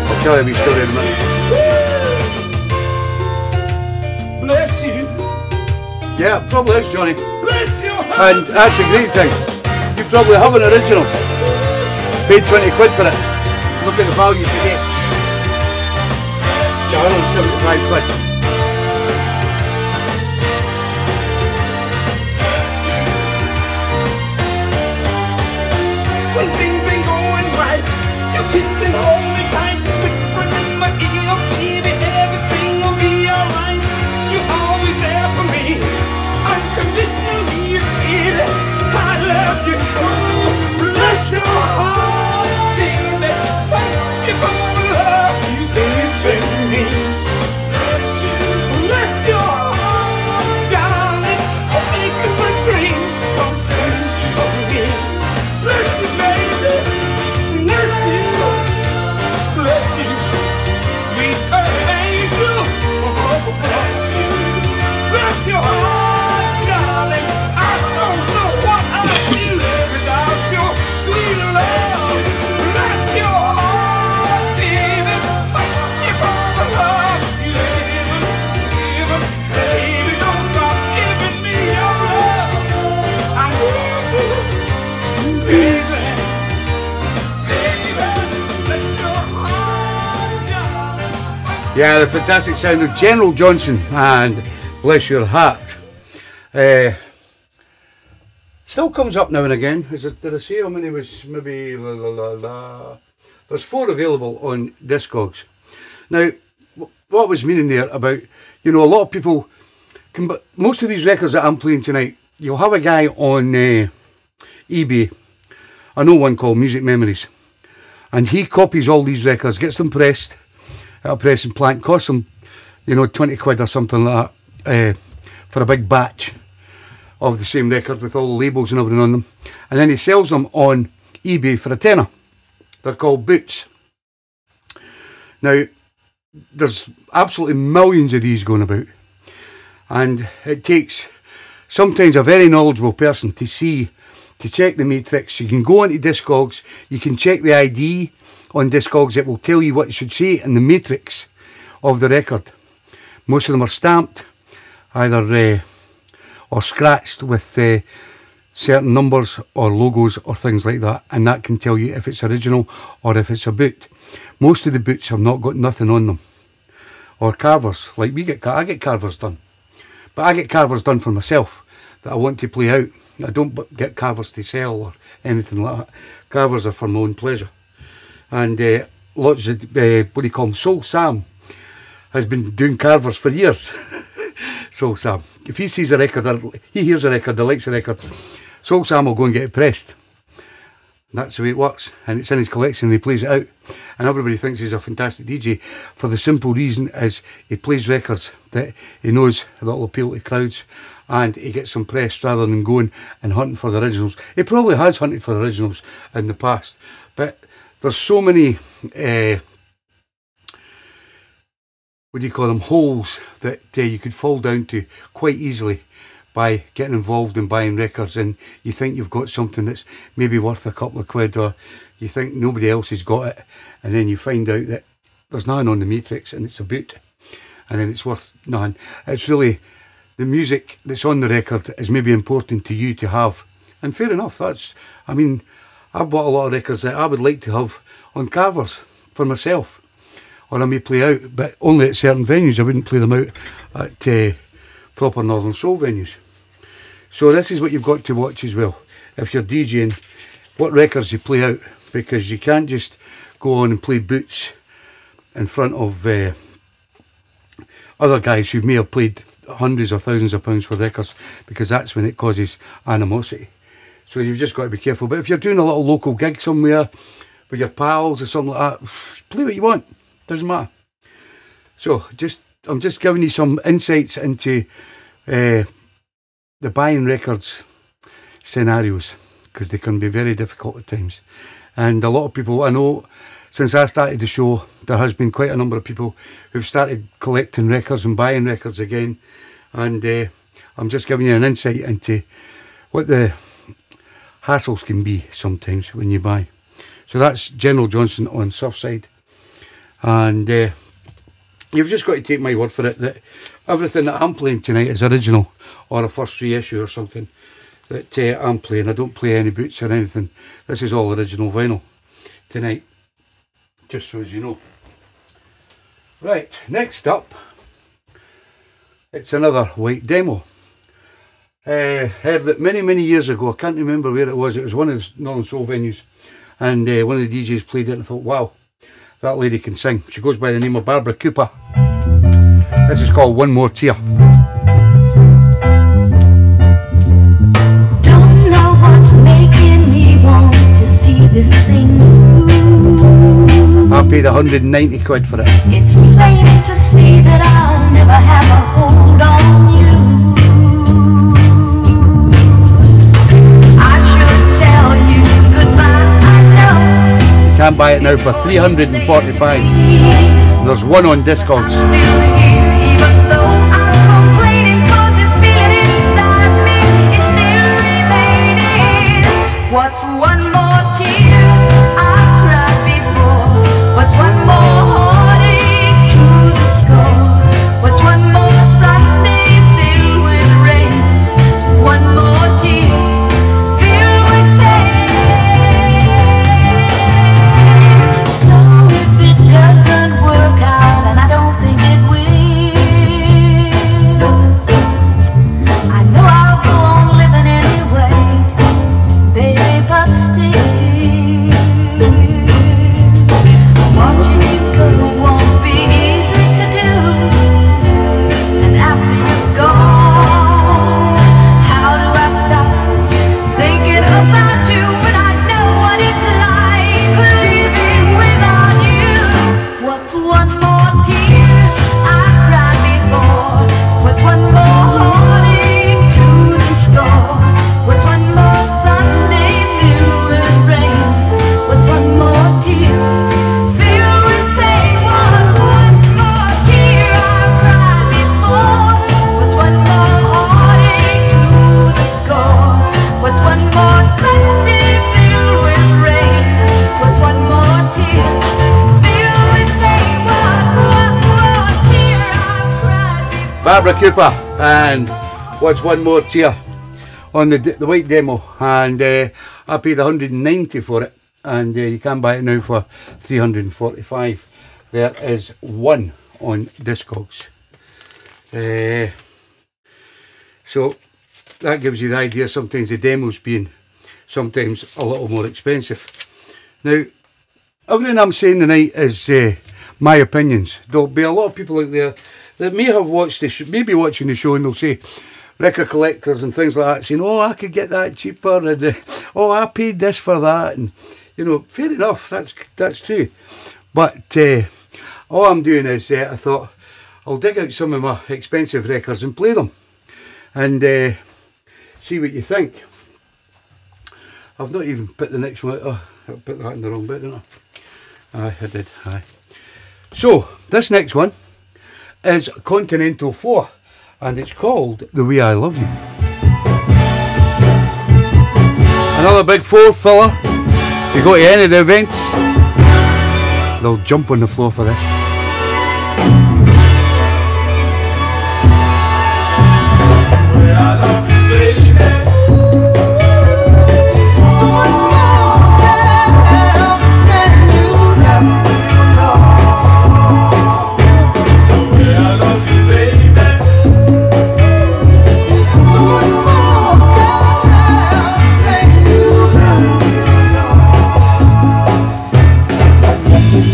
I'll tell you a wee story in a minute. Bless you. Yeah, it probably is, Johnny. Bless you. And that's a great thing. You probably have an original. Paid 20 quid for it. Look at the value you get. Yeah, 175 quid. When things ain't going right, you're kissing all the time, whispering in my ear, baby, everything will be alright. You're always there for me, unconditionally, baby. I love you so. Bless your heart, baby. Thank you for the love you gave me. Bless your heart, darling, for making my dreams come true for me. Bless you, baby. Bless you. Bless you. Sweet earth angel. Bless you. Bless your heart, darling. I don't know what I'd do without your sweet love. Bless your heart, baby. Thank you for the love you've given. Baby, don't stop giving me your love. I'm going to. Baby, bless your heart, darling. Yeah, the fantastic sound of General Johnson and Bless Your Heart. Still comes up now and again. Did I say how many was maybe There's 4 available on Discogs. Now, what was meaning there about, you know, a lot of people can, but most of these records that I'm playing tonight, you'll have a guy on eBay. I know one called Music Memories, and he copies all these records, gets them pressed at a pressing plant, costs them, you know, 20 quid or something like that, for a big batch of the same record with all the labels and everything on them, and then he sells them on eBay for a tenner. They're called boots. Now, there's absolutely millions of these going about, and it takes sometimes a very knowledgeable person to check the matrix. You can go into Discogs, you can check the ID on Discogs. It will tell you what it should say in the matrix of the record. Most of them are stamped, either or scratched with certain numbers or logos or things like that, and that can tell you if it's original or if it's a boot. Most of the boots have not got nothing on them, or carvers. Like I get carvers done, but I get carvers done for myself that I want to play out. I don't get carvers to sell or anything like that. Carvers are for my own pleasure. And lots of, what do you call them, Soul Sam has been doing carvers for years. Soul Sam, if he sees a record, or he hears a record, or likes a record, Soul Sam will go and get it pressed. That's the way it works, and it's in his collection and he plays it out. And everybody thinks he's a fantastic DJ for the simple reason is he plays records that he knows that will appeal to crowds, and he gets them pressed rather than going and hunting for the originals. He probably has hunted for originals in the past, but there's so many, what do you call them, holes that you could fall down to quite easily by getting involved in buying records, and you think you've got something that's maybe worth a couple of quid, or you think nobody else has got it, and then you find out that there's nothing on the matrix and it's a boot, and then it's worth nothing. It's really the music that's on the record is maybe important to you to have, and fair enough. That's, I mean, I've bought a lot of records that I would like to have on carvers for myself, or I may play out, but only at certain venues. I wouldn't play them out at proper Northern Soul venues. So this is what you've got to watch as well if you're DJing, what records you play out, because you can't just go on and play boots in front of other guys who may have played hundreds or thousands of pounds for records, because that's when it causes animosity. So you've just got to be careful. But if you're doing a little local gig somewhere with your pals or something like that, play what you want. Doesn't matter. So I'm just giving you some insights into the buying records scenarios, because they can be very difficult at times. And a lot of people, I know, since I started the show, there has been quite a number of people who've started collecting records and buying records again. And I'm just giving you an insight into what the hassles can be sometimes when you buy. So that's General Johnson on Surfside. And you've just got to take my word for it that everything that I'm playing tonight is original, or a first reissue or something that I'm playing. I don't play any boots or anything. This is all original vinyl tonight, just so as you know. Right, next up, it's another white demo. Heard it many years ago. I can't remember where it was. It was one of the Northern Soul venues, and one of the DJs played it and I thought, wow, that lady can sing. She goes by the name of Barbara Cooper. This is called One More Tear. Don't know what's making me want to see this thing through. I paid 190 quid for it. It's plain to see that I'll never have a hold on you. I should tell you goodbye, I know. You can buy it now for 345. There's one on Discogs. Still here, even though I'm complaining, 'cause this feeling inside me is still remaining. What's one more tear I've cried before? What's one more heartache to the score? What's one more Sunday filled with rain? One more tear filled with pain. So if it doesn't work out, and I don't think it will, I know I'll go on living anyway, baby, but still, watching you go won't be easy to do. And after you're gone, how do I stop thinking about you when I know what it's like living without you? What's one more tear I cried before? What's one more heartache to the score? What's one more Sunday filled with rain? What's one more tear filled with pain? What's one more tear I cried before? What's one more heartache to the score? What's one more Sunday filled with rain? What's one more tear filled with pain? What's one more tear I cried before? Barbara Cooper and What's One More Tear on the white demo, and I paid 190 for it, and you can buy it now for 345. There is one on Discogs. So that gives you the idea sometimes the demos being sometimes a little more expensive. Now, everything I'm saying tonight is my opinions. There'll be a lot of people out there that may have watched the show, maybe watching the show, and they'll say, record collectors and things like that, saying, oh, I could get that cheaper, and oh, I paid this for that, and you know, fair enough, that's true. But all I'm doing is I thought I'll dig out some of my expensive records and play them, and see what you think. I've not even put the next one. Oh, I put that in the wrong bit, didn't I? Aye, I did. Aye. So this next one is Continental 4, and it's called The Way I Love You. Another big 4 filler. If you go to any of the events, they'll jump on the floor for this.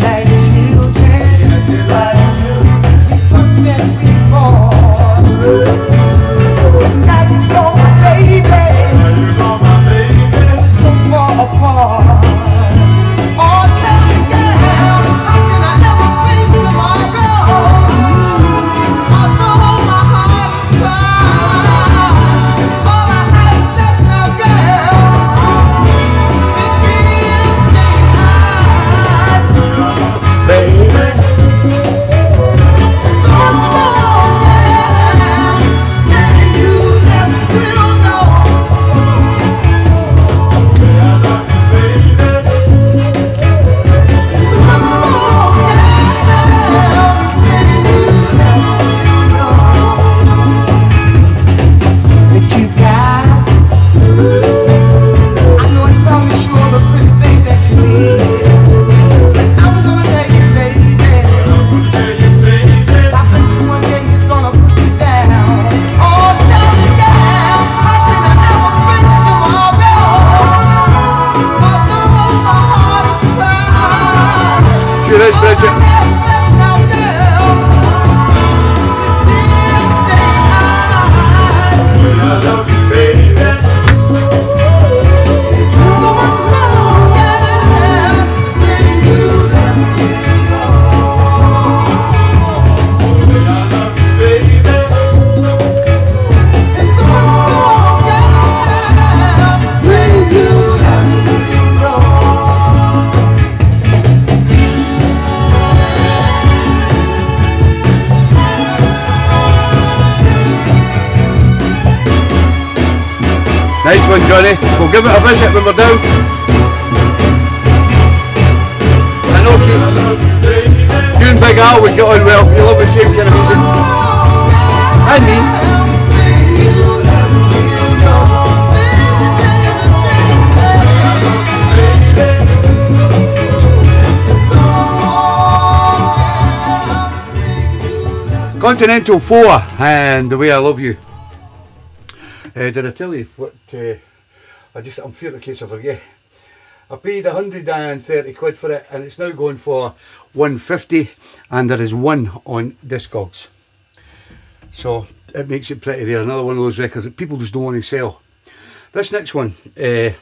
Like children Nice one, Johnny. We'll give it a visit when we're down. I know you and Big Al would get on well. You love the same kind of music. And me. Continental 4 and The Way I Love You. Did I tell you what? I'm fearing in case I forget. I paid 130 quid for it and it's now going for 150, and there is one on Discogs. So it makes it pretty rare. Another one of those records that people just don't want to sell. This next one, I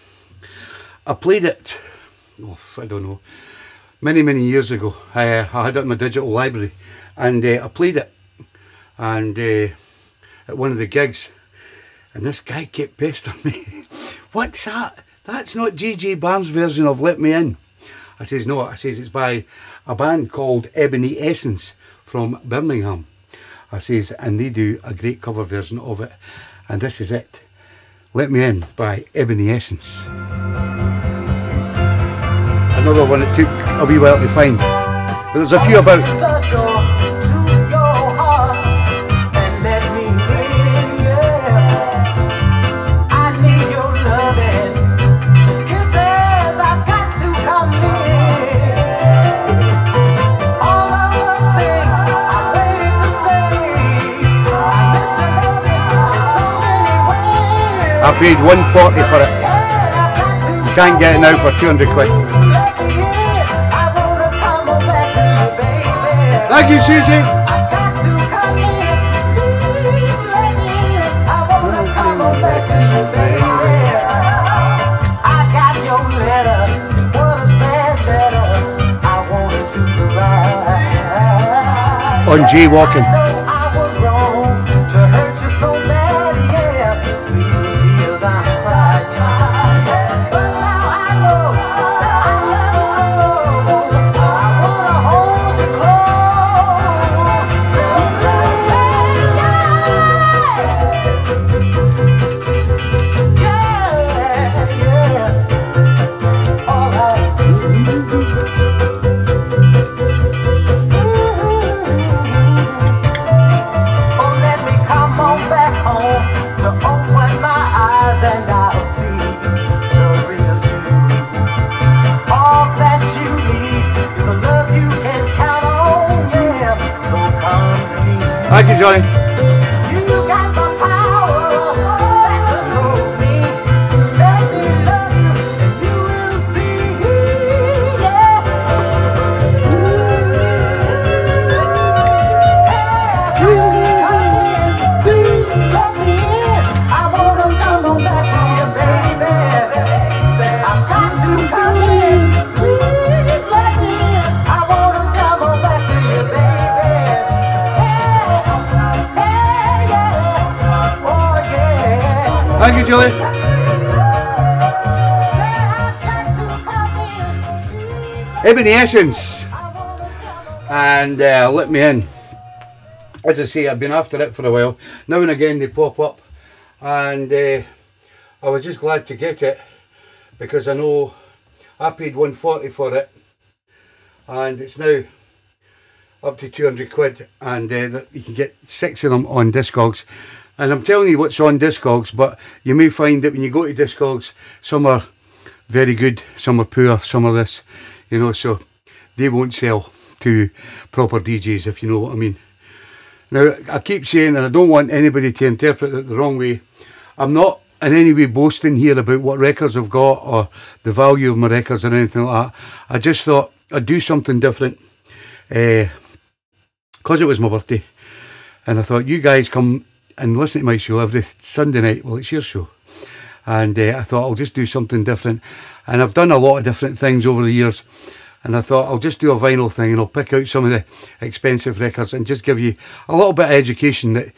played it, I don't know, many years ago. I had it in my digital library and I played it. And at one of the gigs, and this guy kept pestering me. What's that? That's not JJ Barnes' version of Let Me In. I says, no. I says, it's by a band called Ebony Essence from Birmingham. I says, and they do a great cover version of it. And this is it. Let Me In by Ebony Essence. Another one that took a wee while to find. But there's a few about. I paid 140 for it. You can't get it now for 200 quid. Thank you, Susie. On jaywalking. Thank you, Johnny. You got the power that controls me. Let me love you and you will see. Yeah. You will see. Hey, come in, please let me in. I wanna come on back to you, baby. I've got to come in. Please let me in. I wanna come on back to you, baby. Thank you, Julie. Ebony Essence and Let Me In. As I say, I've been after it for a while. Now and again they pop up, and I was just glad to get it because I know I paid 140 for it, and it's now up to 200 quid, and you can get 6 of them on Discogs. And I'm telling you what's on Discogs, but you may find that when you go to Discogs, some are very good, some are poor, some are this, you know, so they won't sell to proper DJs, if you know what I mean. Now, I keep saying, and I don't want anybody to interpret it the wrong way, I'm not in any way boasting here about what records I've got or the value of my records or anything like that. I just thought I'd do something different, because it was my birthday, and I thought you guys come and listen to my show every Sunday night. Well, it's your show, and I thought I'll just do something different, and I've done a lot of different things over the years, and I thought I'll just do a vinyl thing, and I'll pick out some of the expensive records and just give you a little bit of education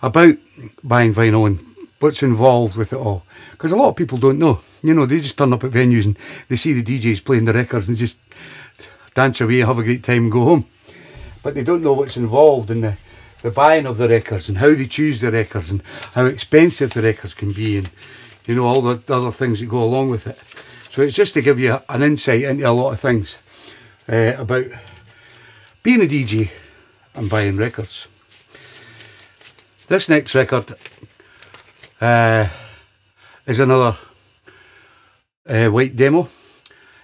about buying vinyl and what's involved with it all, because a lot of people don't know, you know, they just turn up at venues and they see the DJs playing the records and just dance away, have a great time and go home, but they don't know what's involved in the buying of the records and how they choose the records and how expensive the records can be, and you know, all the other things that go along with it. So it's just to give you an insight into a lot of things about being a DJ and buying records. This next record is another white demo.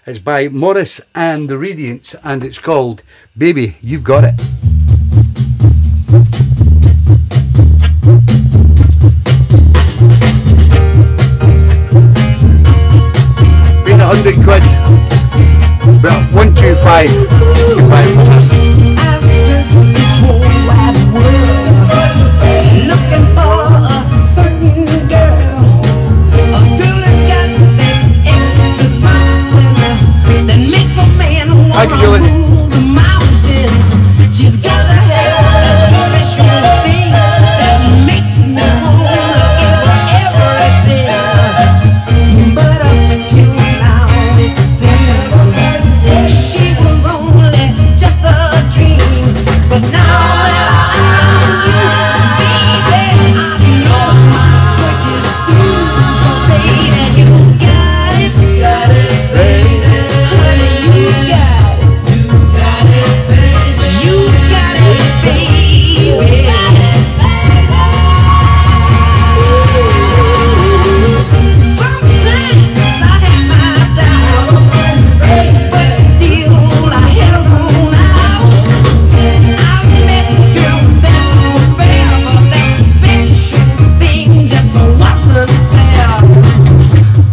It's by Morris and the Radiants, and it's called Baby, You've Got It. Been £100, but 125 you can buy it for that. I've searched this whole wide world looking for a certain girl. A girl that's got that extra something that makes a man wanna move the mountains. She's got to have that special thing that makes me wanna give her everything. But up till now it seems she was only just a dream. But now that I baby, I know my search is through. 'Cause baby, you got it, baby. Honey, you got it, baby. You got it, baby. Sometimes I have my doubts, but still I held on out. I've met girls that were fair, but that special thing just wasn't there.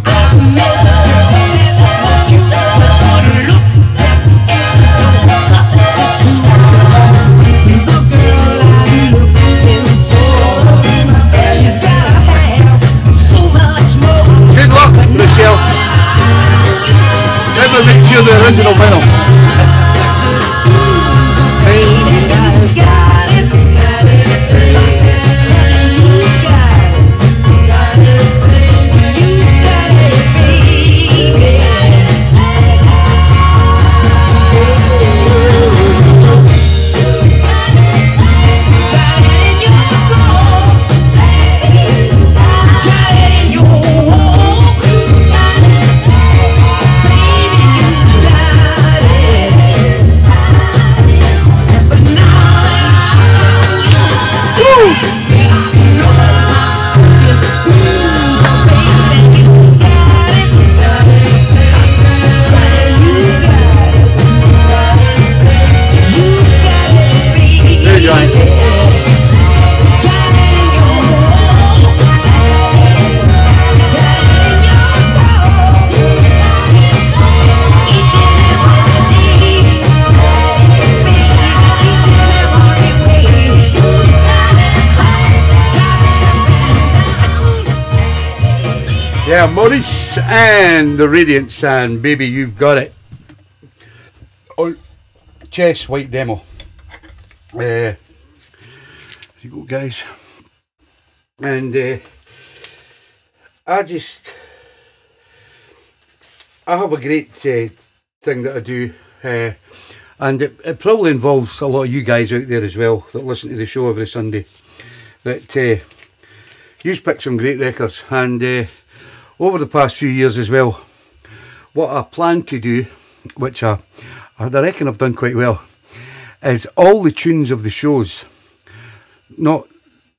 I've met girls that were cute, but good looks just ain't no substitute. The girl I'm looking for, she's gotta have so much more. Good luck, Michelle. Never make sure the original vinyl. Baby, you got it, you got it, baby. You got it, you got it, baby. You got it, baby. Got it in your talk, baby. Got it in your walk, baby. You got it. But now that I know my search is through, baby, you got it, you got it, baby. There you go. Got it in your walk, got it in your talk, each and every day, Yeah, Maurice and the Radiants and Baby, You've Got It. Oh, Chess white demo. There you go, guys. And I have a great thing that I do, and it probably involves a lot of you guys out there as well that listen to the show every Sunday, that you pick some great records. And over the past few years as well, what I plan to do, which I reckon I've done quite well, is all the tunes of the shows, not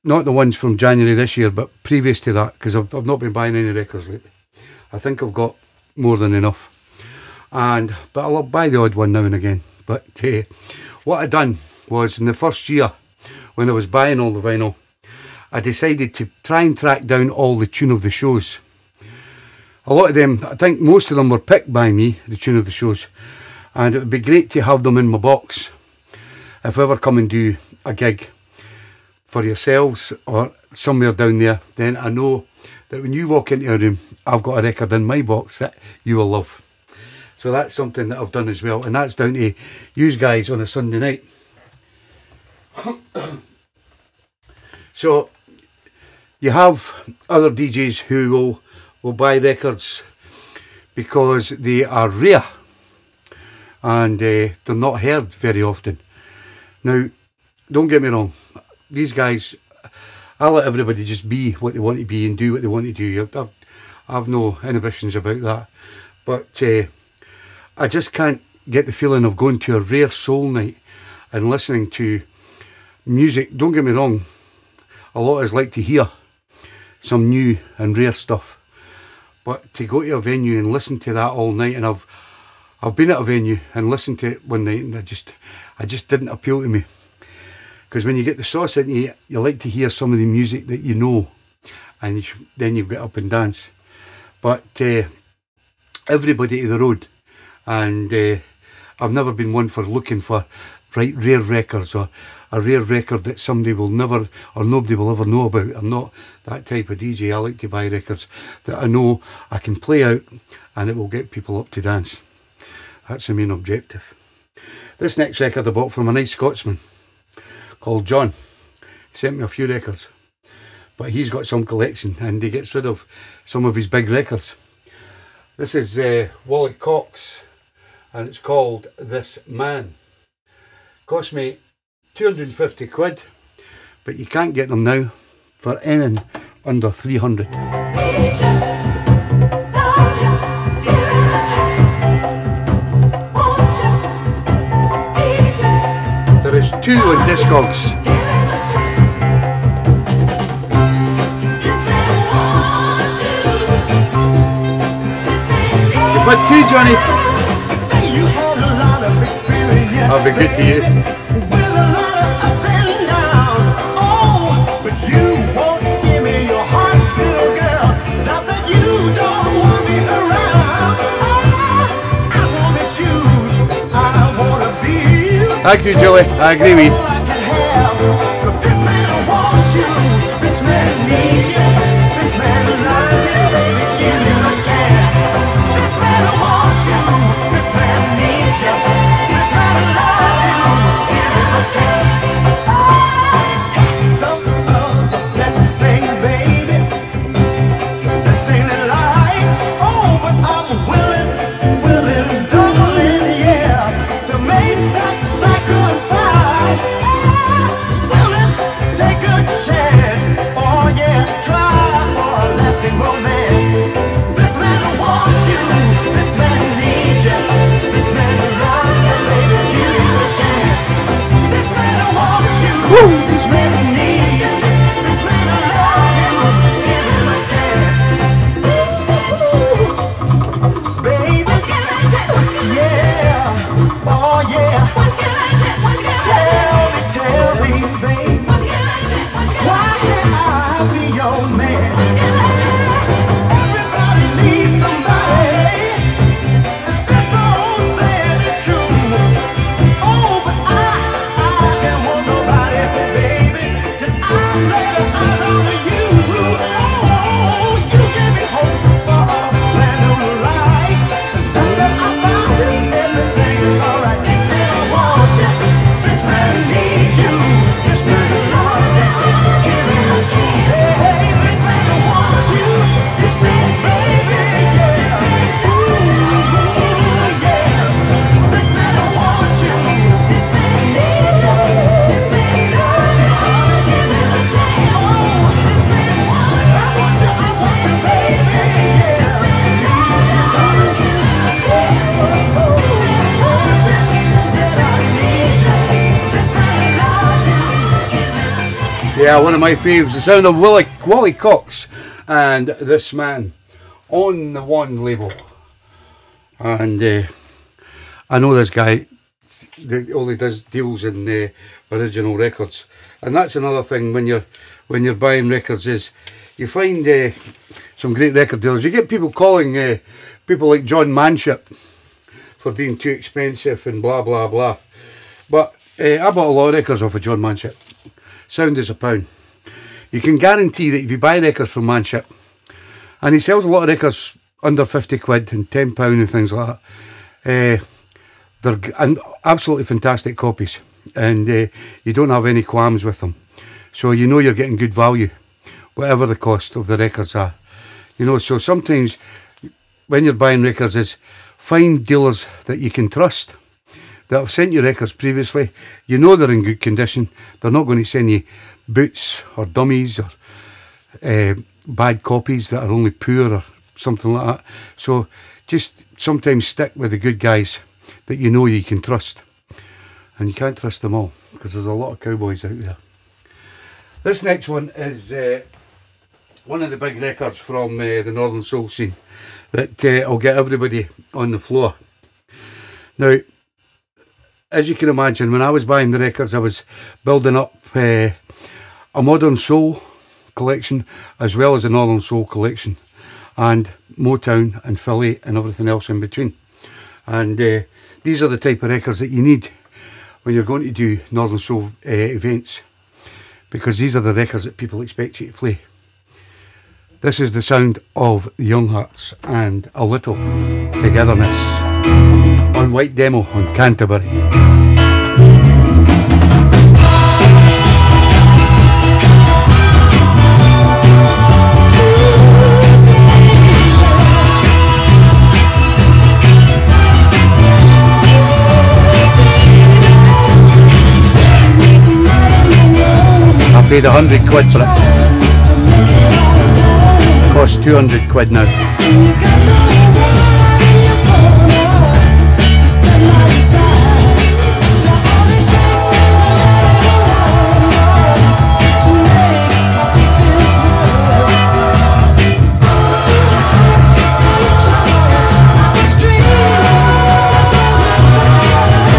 the ones from January this year, but previous to that, because I've not been buying any records lately. I think I've got more than enough, but I'll buy the odd one now and again. But what I done was, in the first year when I was buying all the vinyl, I decided to try and track down all the tune of the shows. A lot of them, I think most of them were picked by me, the tune of the shows, and it would be great to have them in my box if I ever come and do a gig for yourselves or somewhere down there. Then I know that when you walk into a room, I've got a record in my box that you will love. So that's something that I've done as well, and that's down to you guys on a Sunday night. So you have other DJs who will buy records because they are rare and they're not heard very often. Now, don't get me wrong, these guys, I let everybody just be what they want to be and do what they want to do. I've no inhibitions about that. But I just can't get the feeling of going to a rare soul night and listening to music. Don't get me wrong, a lot of us like to hear some new and rare stuff, but to go to a venue and listen to that all night, and I've been at a venue and listened to it one night, and I just didn't appeal to me. Because when you get the sauce in you, you like to hear some of the music that you know, and then you get up and dance. But everybody to the road, and I've never been one for looking for rare records, or a rare record that somebody will never or nobody will ever know about. I'm not that type of DJ. I like to buy records that I know I can play out and it will get people up to dance. That's the main objective. This next record I bought from a nice Scotsman called John. He sent me a few records, but he's got some collection and he gets rid of some of his big records. This is Wally Cox, and it's called This Man. Cost me 250 quid, but you can't get them now for anything under 300. There is 2 on Discogs. You've had 2, Johnny. I'll be good to you. Thank you, Julie. I agree with you. Yeah, one of my faves, the sound of Wally Cox and This Man on the One label. And I know this guy that only does deals in original records, and that's another thing when you're buying records, is you find some great record dealers. You get people calling people like John Manship for being too expensive and blah blah blah. But I bought a lot of records off of John Manship. Sound is a pound. You can guarantee that if you buy records from Manship, and he sells a lot of records under 50 quid and £10 and things like that, they're absolutely fantastic copies, and you don't have any qualms with them. So you know you're getting good value, whatever the cost of the records are. You know, so sometimes when you're buying records, is find dealers that you can trust, that have sent you records previously. You know they're in good condition. They're not going to send you boots or dummies or bad copies that are only poor or something like that. So just sometimes stick with the good guys that you know you can trust. And you can't trust them all, because there's a lot of cowboys out there. This next one is one of the big records from the Northern Soul scene that will get everybody on the floor. Now, as you can imagine, when I was buying the records, I was building up a modern soul collection as well as a Northern Soul collection, and Motown and Philly and everything else in between. And these are the type of records that you need when you're going to do Northern Soul events, because these are the records that people expect you to play. This is the sound of the Young Hearts and A Little Togetherness on White Demo on Canterbury. I paid 100 quid for it. Costs 200 quid now.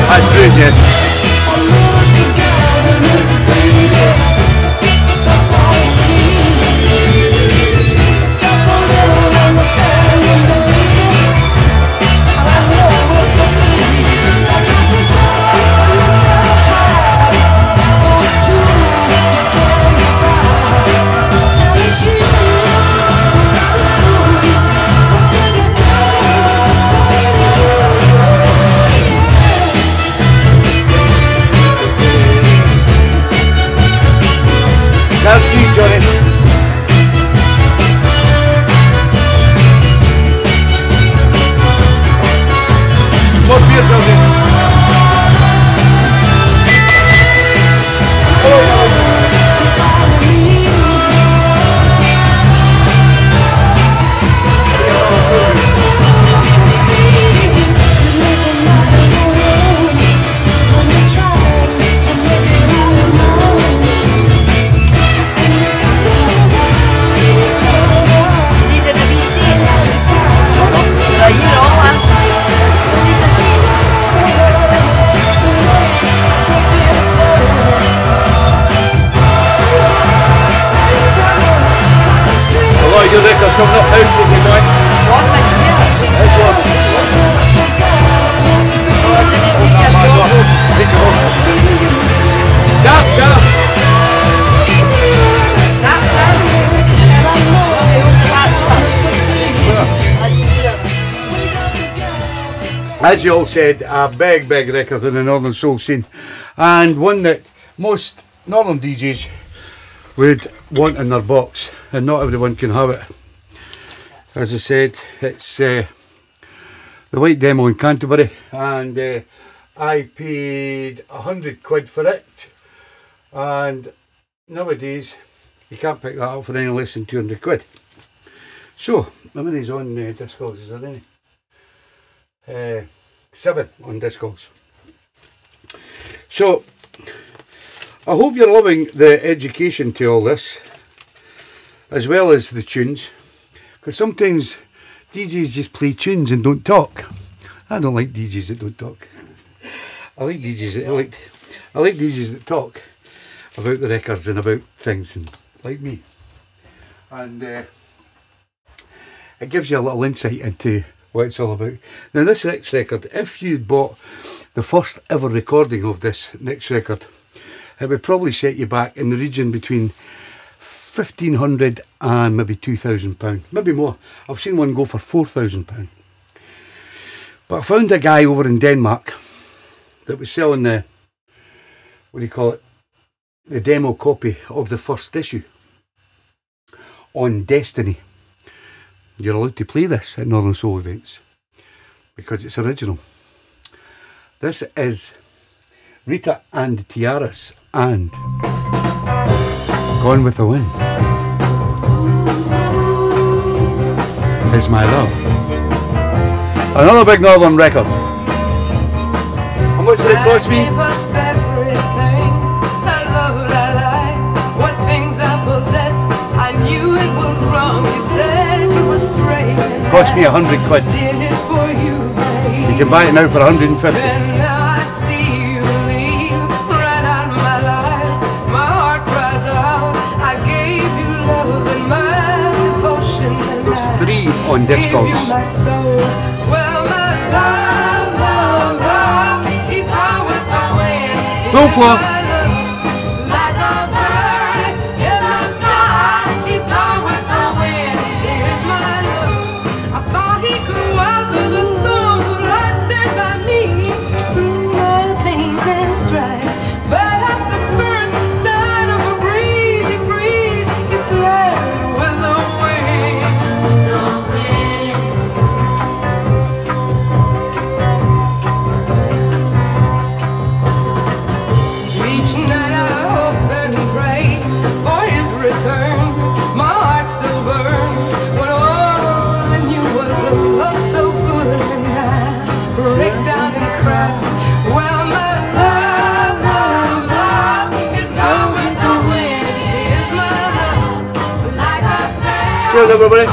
That's true, Jen. Coming up out with me, mate. As you all said, a big record in the Northern Soul scene, and one that most Northern DJs would want in their box, and not everyone can have it. As I said, it's the White Demo in Canterbury, and I paid 100 quid for it, and nowadays you can't pick that up for any less than 200 quid. So, how many's on Discogs? Is there any? 7 on Discogs. So, I hope you're loving the education to all this, as well as the tunes. Because sometimes DJs just play tunes and don't talk. I don't like DJs that don't talk. I like DJs that talk about the records and about things, and like me. And it gives you a little insight into what it's all about. Now this next record, if you'd bought the first ever recording of this next record, it would probably set you back in the region between £1,500 and maybe £2,000, maybe more. I've seen one go for £4,000. But I found a guy over in Denmark that was selling the, what do you call it, the demo copy of the first issue on Destiny. You're allowed to play this at Northern Soul events because it's original. This is Rita and Tiaras and Gone with the Wind. Is My Love. Another big Northern record. How much did it cost me? Cost me 100 quid. You can buy it now for 150. There's 3 on Discogs. Full floor. Cheers, everybody.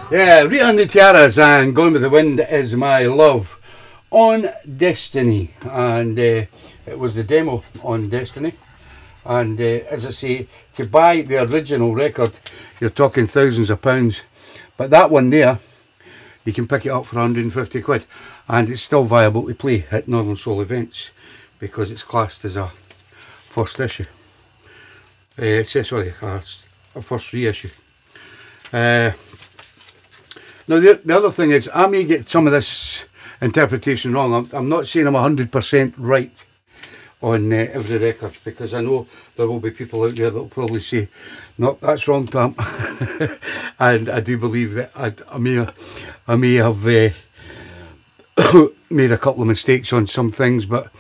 Yeah, Rita and the Tiaras and Going with the Wind Is My Love on Destiny, and it was the demo on Destiny. And as I say, to buy the original record, you're talking thousands of pounds. But that one there, you can pick it up for 150 quid. And it's still viable to play at Northern Soul events because it's classed as a first issue. Sorry, a first reissue. Now the other thing is, I may get some of this interpretation wrong. I'm not saying I'm 100% right on every record, because I know there will be people out there that will probably say, no, that's wrong, Tom. And I do believe that I may have made a couple of mistakes on some things, but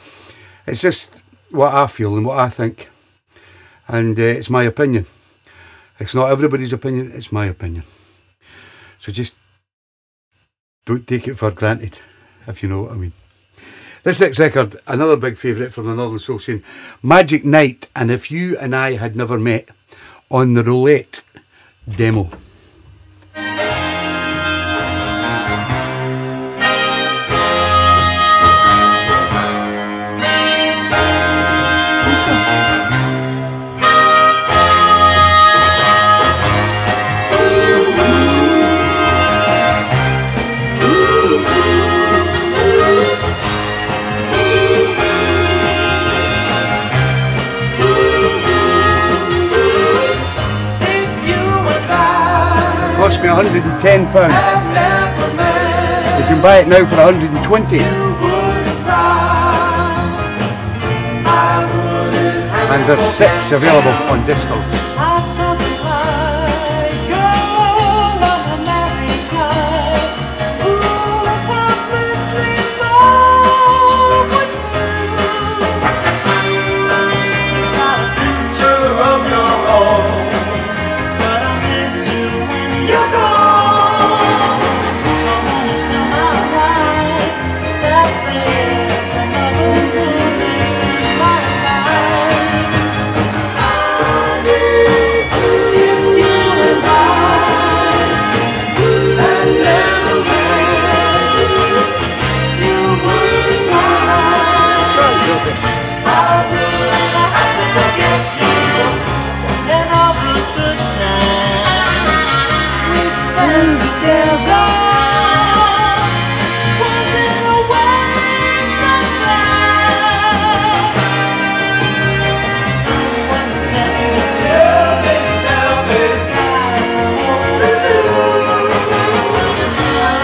it's just what I feel and what I think, and it's my opinion. It's not everybody's opinion, it's my opinion. So just don't take it for granted, if you know what I mean. This next record, another big favourite from the Northern Soul scene, Magic Night and If You and I Had Never Met on the Roulette demo. Cost me £110. You can buy it now for 120. And there's 6 available on Discogs.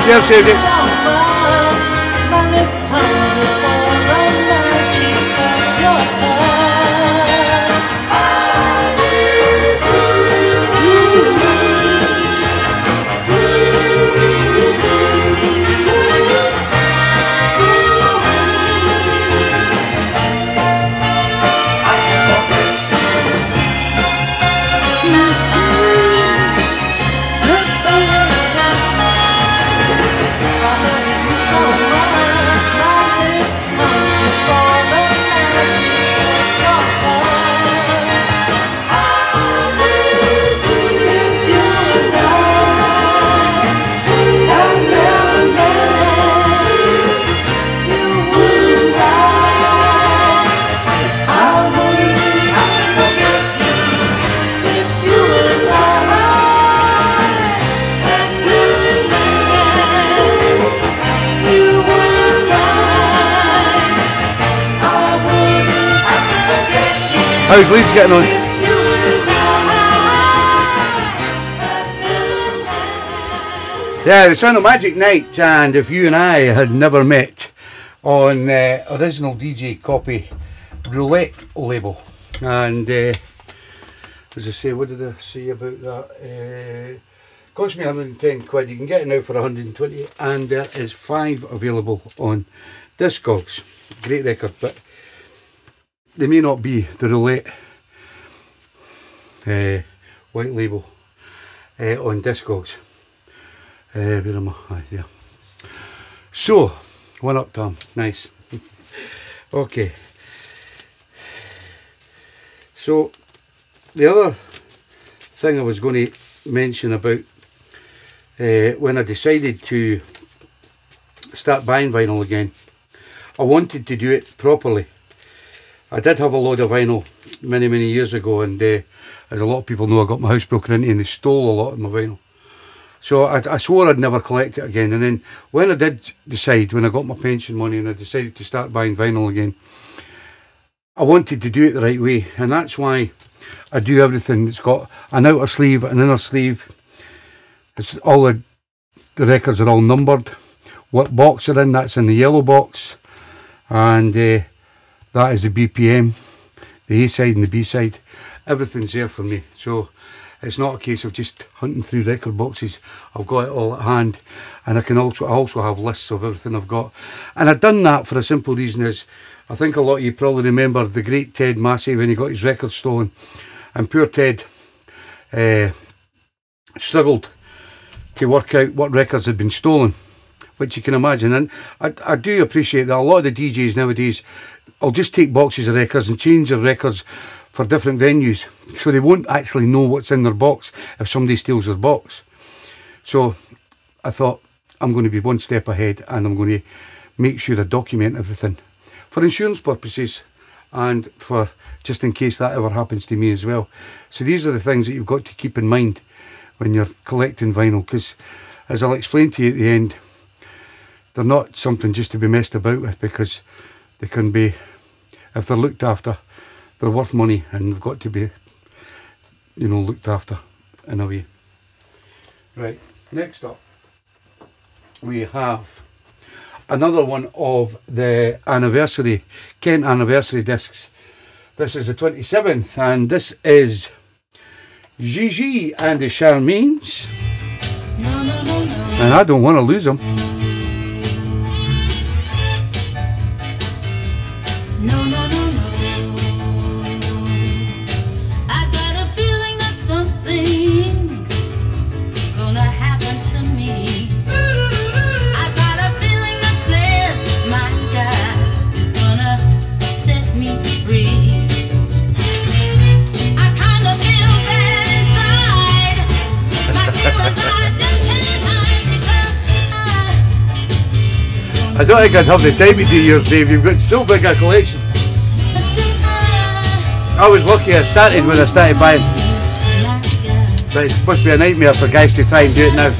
Yes, Susie. How's Leeds getting on? Yeah, the Sound of Magic night, and if you and I had never met on original DJ copy roulette label, and as I say, what did I say about that? Cost me 110 quid. You can get it now for 120, and there is 5 available on Discogs. Great record, but they may not be the roulette white label on Discogs. Where am I? Ah, yeah. So, one up, Tom. Nice. Okay. So, the other thing I was going to mention about when I decided to start buying vinyl again, I wanted to do it properly. I did have a load of vinyl many years ago, and as a lot of people know, I got my house broken into and they stole a lot of my vinyl. So I swore I'd never collect it again, and then when I did decide, when I got my pension money and I decided to start buying vinyl again, I wanted to do it the right way, and that's why I do everything. It's got an outer sleeve, an inner sleeve. It's all the records are all numbered. What box they're in, that's in the yellow box, and that is the BPM, the A side and the B side. Everything's there for me, so it's not a case of just hunting through record boxes. I've got it all at hand, and I also have lists of everything I've got. And I've done that for a simple reason is, I think a lot of you probably remember the great Ted Massey when he got his records stolen, and poor Ted struggled to work out what records had been stolen, which you can imagine. And I do appreciate that a lot of the DJs nowadays will just take boxes of records and change their records for different venues, so they won't actually know what's in their box if somebody steals their box. So I thought, I'm going to be one step ahead, and I'm going to make sure I document everything for insurance purposes, and for just in case that ever happens to me as well. So these are the things that you've got to keep in mind when you're collecting vinyl, because as I'll explain to you at the end, they're not something just to be messed about with, because they can be, if they're looked after, they're worth money, and they've got to be, you know, looked after in a way. Right, next up we have another one of the anniversary, Kent anniversary discs. This is the 27th, and this is Gigi and the Charmaines, and I don't want to lose them. I don't think I'd have the time to do yours, Dave. You've got so big a collection. I was lucky I started when I started buying, but it's supposed to be a nightmare for guys to try and do it now.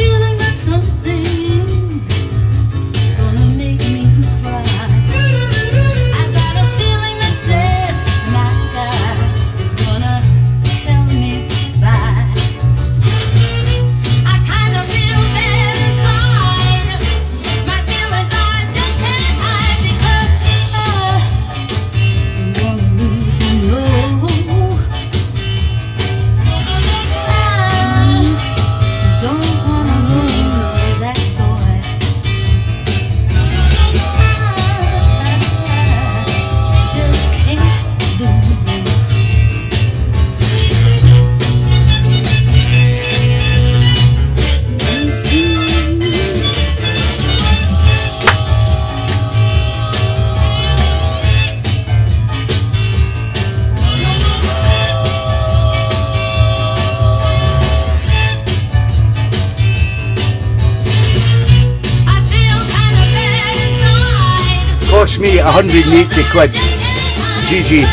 Cost me 180 quid. GG.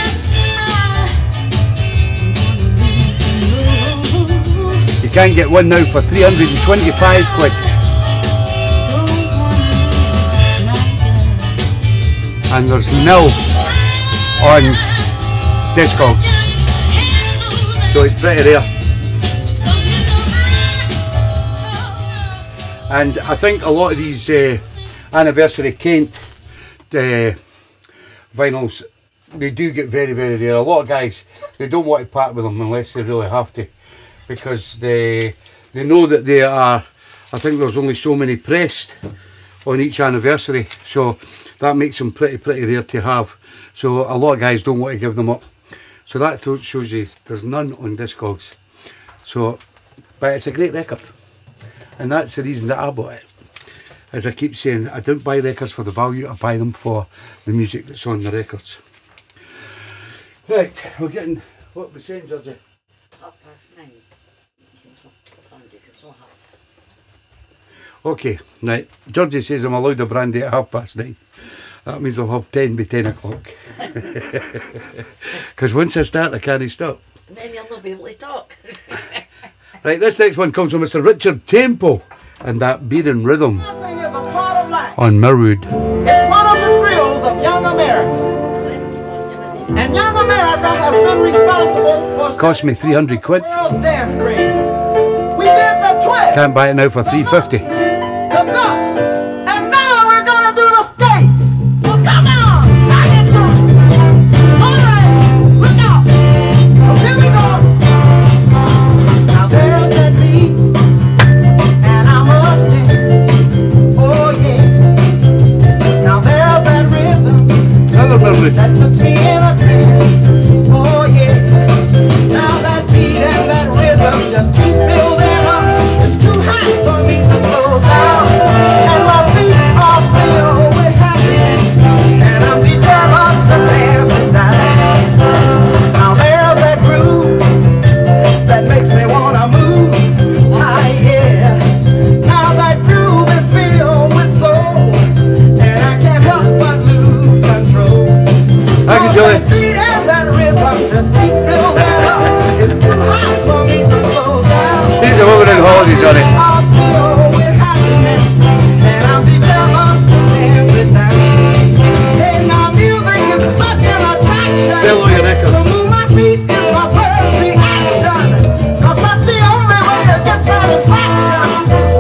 You can get one now for 325 quid. And there's nil on Discogs. so it's pretty rare. And I think a lot of these anniversary Kent vinyls, they do get very, very rare. A lot of guys, they don't want to part with them unless they really have to, because they know that they are, I think there's only so many pressed on each anniversary, so that makes them pretty rare to have. So a lot of guys don't want to give them up. So that shows you there's none on Discogs. So, but it's a great record, and that's the reason that I bought it. As I keep saying, I don't buy records for the value, I buy them for the music that's on the records. Right, we're getting, what are we saying, Georgie? 9:30. Okay, right. Georgie says I'm allowed a brandy at 9:30. That means I'll have 10 by 10 o'clock. Because once I start, I can't stop. And then you'll not be able to talk. Right, this next one comes from Mr. Richard Temple and that Beat and Rhythm Dancing is a part of life. on Mirwood. It's one of the thrills of young America. And young America has been responsible for Cost me 300 quid. world's dance cream. We did the twist, Can't buy it now for 350. the duck, and now we're gonna do the skate. So come on, sing it to me. All right, look out. Here we go. Now there's that beat, and I must sing. Oh yeah. Now there's that rhythm Another Mirwood. that puts me in a trance. Oh yeah. Now that beat and that rhythm just keep building up. It's too hot for me to slow down, and my feet are filled with happiness, and I'm determined to dance it down. Now there's that groove that makes me wanna move. Ah yeah. Now that groove is filled with soul, and I can't help but lose control. Thank you, Julie. That beat and that rhythm just keep building up. It's too hot for me to slow down. These are over in holidays, Johnny. I'm filled with happiness, and I'm determined to dance it down. Hey, now music is such an attraction. Sell all your records. To move my feet is my first reaction, 'cause that's the only way to get satisfaction.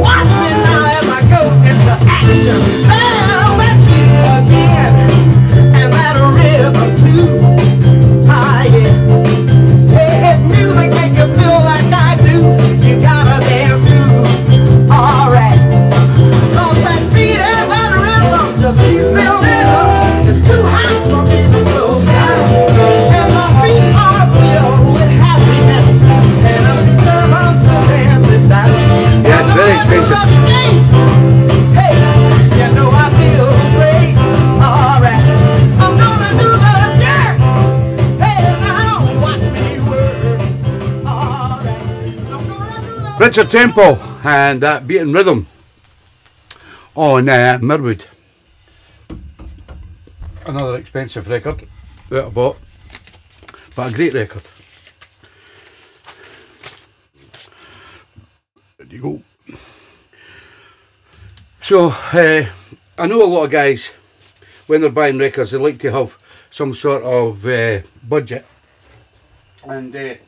Watch me now as I go into action. Now that beat again, and that rhythm too. Ah yeah. Hey, if music make you feel like I do, you gotta dance too. Alright. 'Cause that beat and that rhythm just keep building up. It's too hot for me to slow down. And my feet are filled with happiness, and I'm determined to dance it down. Yeah, it's very expensive. Hey, you know I feel great. Alright. I'm gonna do the jerk. Hey, now watch me work. Alright. I'm gonna do the Richard Temple and that Beat and Rhythm on Mirwood. Another expensive record that I bought, but a great record. There you go. So I know a lot of guys, when they're buying records, they like to have some sort of budget, and they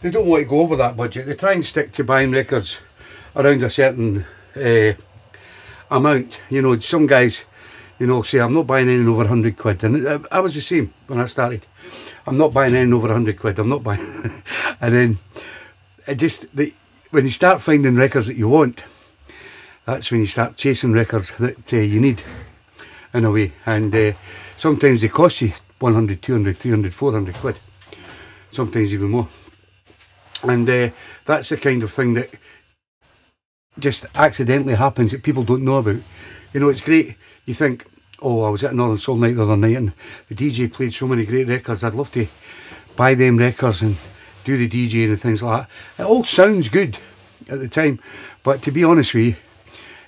don't want to go over that budget. They try and stick to buying records around a certain amount. You know, some guys, you know, say I'm not buying anything over 100 quid, and I was the same when I started. I'm not buying anything over 100 quid. I'm not buying, and then it just when you start finding records that you want, that's when you start chasing records that you need, in a way. And sometimes they cost you 100, 200, 300, 400 quid, sometimes even more. And that's the kind of thing that just accidentally happens that people don't know about. You know, it's great. You think, oh, I was at Northern Soul Night the other night and the DJ played so many great records. I'd love to buy them records and do the DJing and things like that. It all sounds good at the time, but to be honest with you,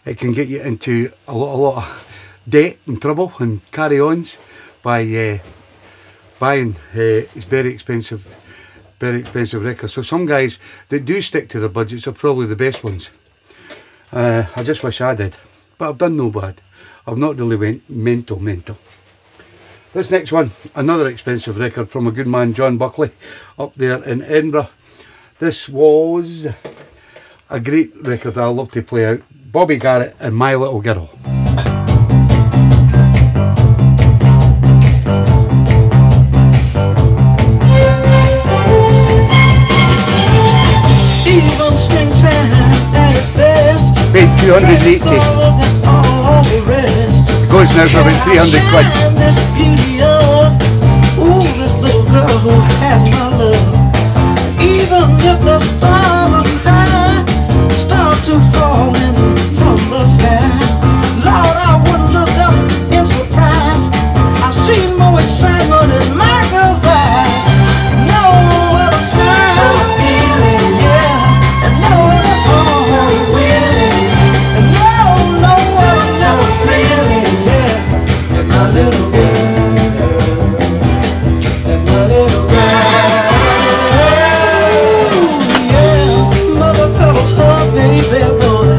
it can get you into a lot of debt and trouble and carry-ons by buying these very expensive records. So some guys that do stick to their budgets are probably the best ones. I just wish I did, but I've done no bad. I've not really went mental. This next one, another expensive record from a good man, John Buckley, up there in Edinburgh. This was a great record that I love to play out. Bobby Garrett and My Little Girl. Even springtime at its best. Paid 280. Goes now for about 300 quid. This beauty of, ooh, this little girl who has my love. Even if the stars of night start to fall in from the sky, Lord, I wouldn't look up in surprise. I see more excitement in my girl's eyes. No other smile, so appealing, yeah, and no other home, so willing, and no other, so appealing, yeah. That's my little girl. That's my little girl. Baby boy,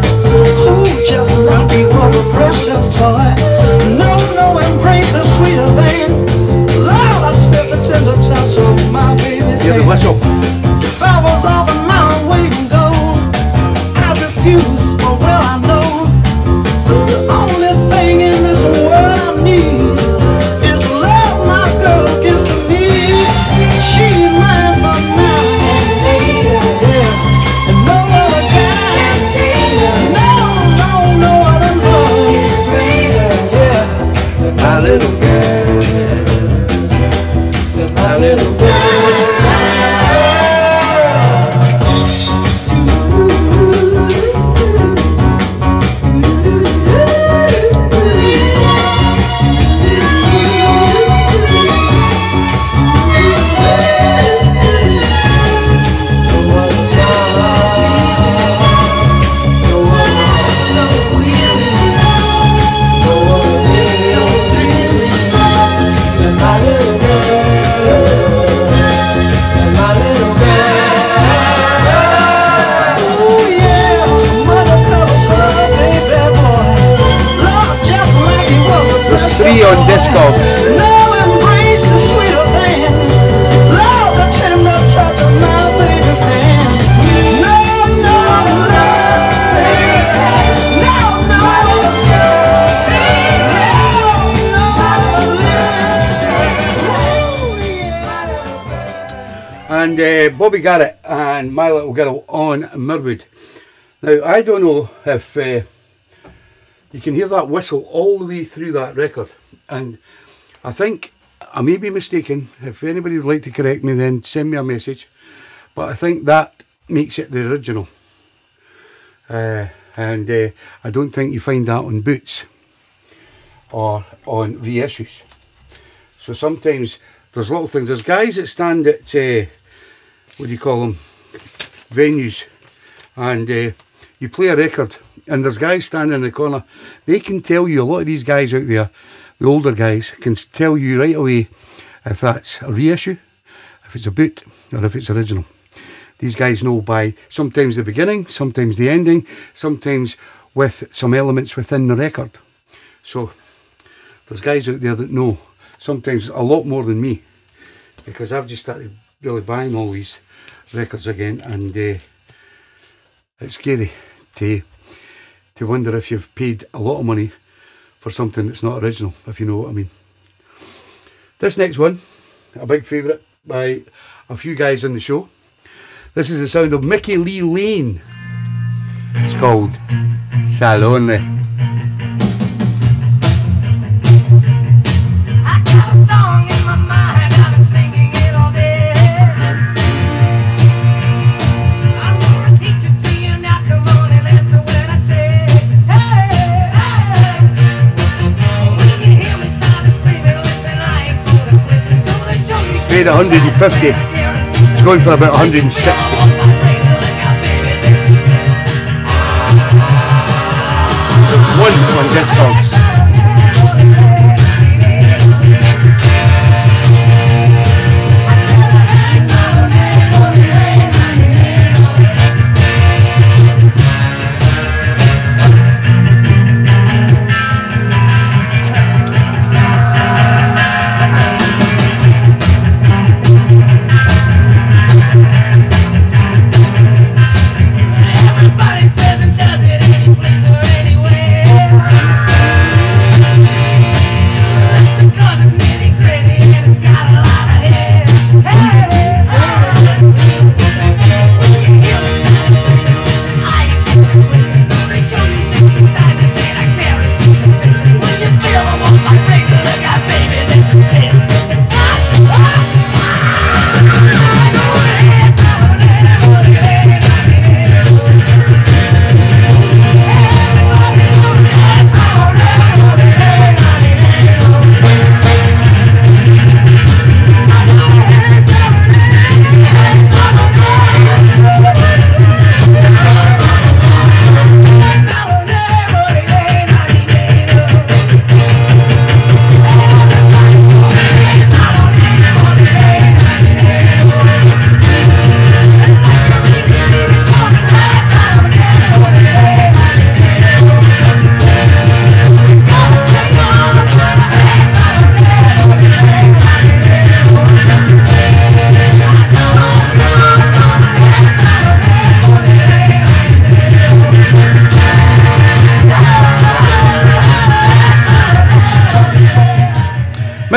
who just like he was a precious toy. No embrace is sweeter than Lord, I said the tender touch of my baby's hand. If I was offered my weight in gold, I'd refuse, for well I know the only thing in this world I need is the love my girl gives to me. She's mine for now and later, yeah, and no other guy. My little girl, my little girl. Three on Discogs. No embrace is sweeter than love, the tender touch of my baby's hand. No other And Bobby Garrett and My Little Girl on Mirwood. Now I don't know if you can hear that whistle all the way through that record, and I think I may be mistaken. If anybody would like to correct me, then send me a message, but I think that makes it the original, and I don't think you find that on Boots or on reissues. So sometimes there's little things. There's guys that stand at what do you call them, venues, and you play a record and there's guys standing in the corner. They can tell you, a lot of these guys out there, the older guys, can tell you right away if that's a reissue, if it's a boot, or if it's original. These guys know by sometimes the beginning, sometimes the ending, sometimes with some elements within the record. So there's guys out there that know sometimes a lot more than me, because I've just started really buying all these records again, and it's scary to wonder if you've paid a lot of money for something that's not original, if you know what I mean. This next one, a big favourite by a few guys on the show. This is the sound of Mickey Lee Lane. It's called Salone. I got a song in my mind, I've been singing it all day. I wanna teach it to you now, come on and answer what I say. Hey, hey. When you hear me start screaming, listen, I ain't gonna quit. Gonna show you. Paid 150. It's going for about 160. There's one on Discogs.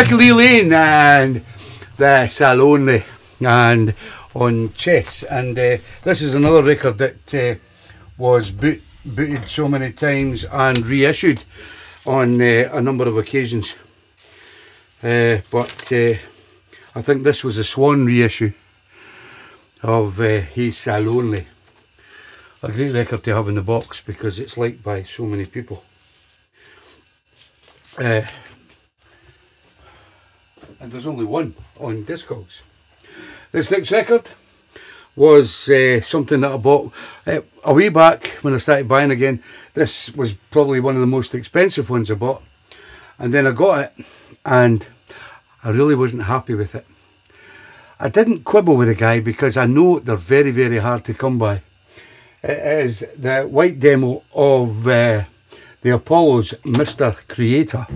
Michael Lane and the Salone and on Chess, and this is another record that was booted so many times and reissued on a number of occasions, but I think this was a Swan reissue of He's So Lonely. A great record to have in the box because it's liked by so many people. And there's only one on Discogs. This next record was something that I bought a way back when I started buying again. This was probably one of the most expensive ones I bought, and then I got it and I really wasn't happy with it. I didn't quibble with the guy because I know they're very, very hard to come by. It is the white demo of the Apollo's Mr. Creator.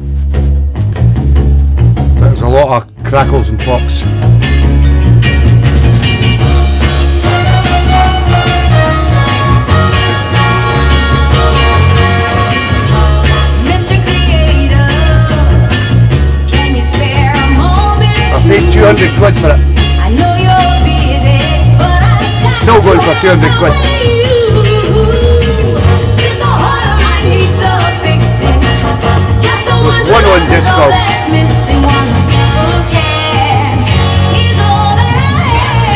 There's a lot of crackles and pops. I paid 200 quid for it. I know you're busy, but I've got Still going for 200 quid. It's a heart of mine needs a fixing. Just someone There's one on to love is all Discogs. that's missing. One simple chance is all that I have.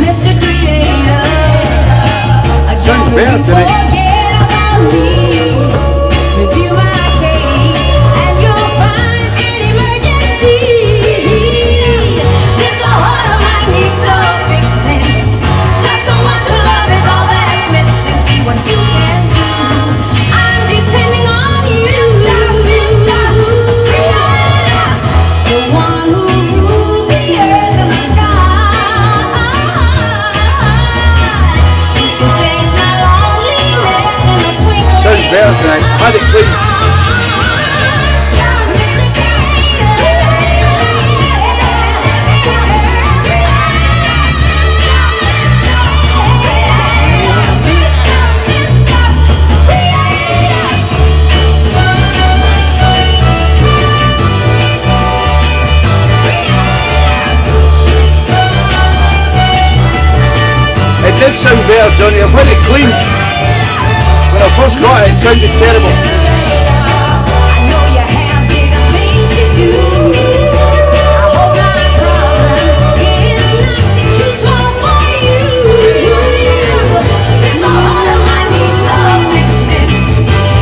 Mr. Creator, again, Sounds will better you today. forget about me? Review my case and you'll find an emergency. This heart of mine needs a fixing. Just someone to love is all that's missing. See what you can do. I'm depending on you. The one who rules the earth and the sky. You can change my loneliness in a twinkling. Sounds better tonight. Had it clean. It did sound better, Johnny. I've had it clean. When I first got it, it sounded terrible. I know you have bigger things to do. I hope my problem is not too small for you. This heart of mine needs a fixing.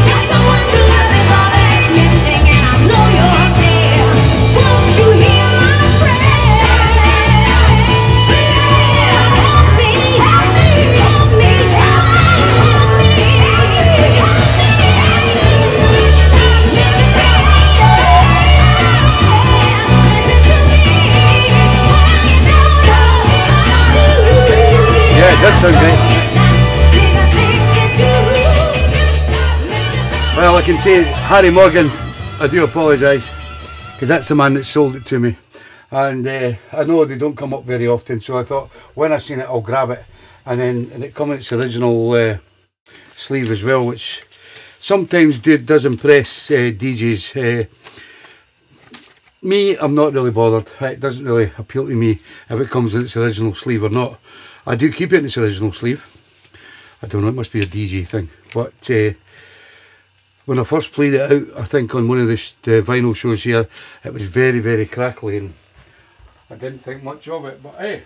Just someone to love is all that's missing, and I know you're there. Won't you hear my prayer? Help me, help me, help me, help me. Yeah, that sounds great. Well, I can say, Harry Morgan, I do apologise, because that's the man that sold it to me. And I know they don't come up very often, so I thought when I seen it, I'll grab it. And it comes in its original sleeve as well, which sometimes does impress DJs. Me, I'm not really bothered. It doesn't really appeal to me if it comes in its original sleeve or not. I do keep it in its original sleeve. I don't know, it must be a DJ thing. But when I first played it out, I think on one of the vinyl shows here, it was very, very crackly, and I didn't think much of it. But hey,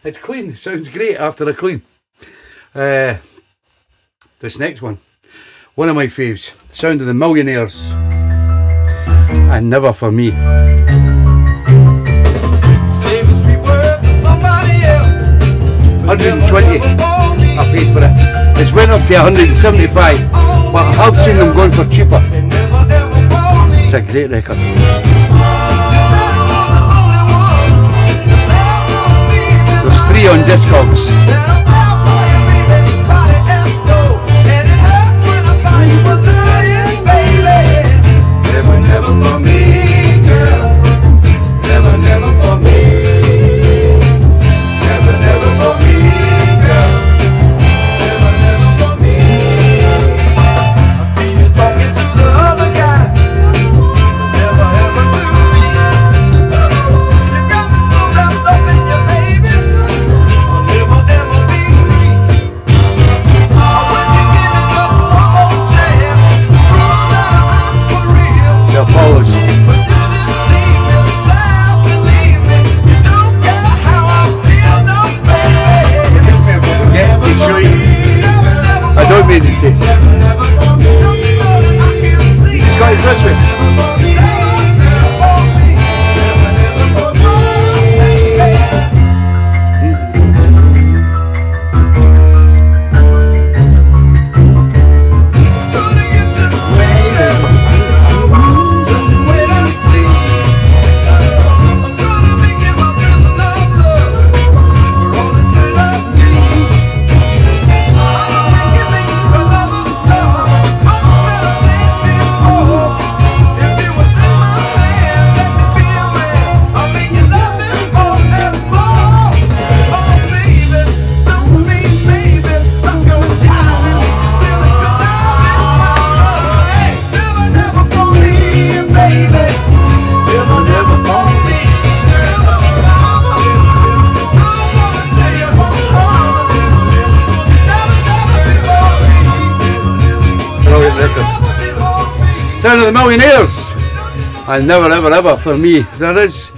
it's clean. It sounds great after a clean. This next one of my faves, Sound of the Millionaires and Never For Me. Save the sweet words to somebody else. 120 I paid for it. It's went up to 175, but I have seen them going for cheaper. It's a great record. There's 3 on Discogs. Never for me, girl. Never, never for me. Never, never for me, girl. Never, never for me. I see you talking to the other guy. Countdown of the Millionaires. And never ever ever for me. There is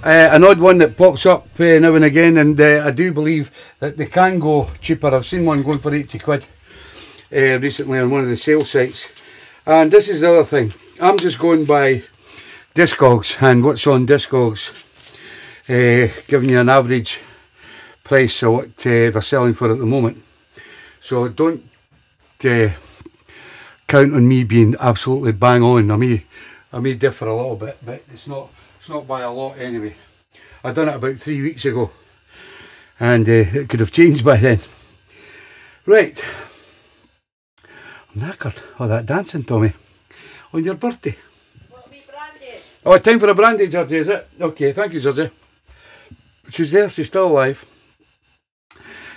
an odd one that pops up now and again, and I do believe that they can go cheaper. I've seen one going for 80 quid recently on one of the sale sites. And this is the other thing. I'm just going by Discogs and what's on Discogs, giving you an average price of what they're selling for at the moment. So don't count on me being absolutely bang on. I may differ a little bit, but it's not by a lot anyway. I done it about 3 weeks ago, and it could have changed by then. Right, I'm knackered. Oh, that dancing, Tommy, on your birthday. Want me brandy? Oh, time for a brandy, Georgie, is it? Okay, thank you, Georgie. She's there, she's still alive.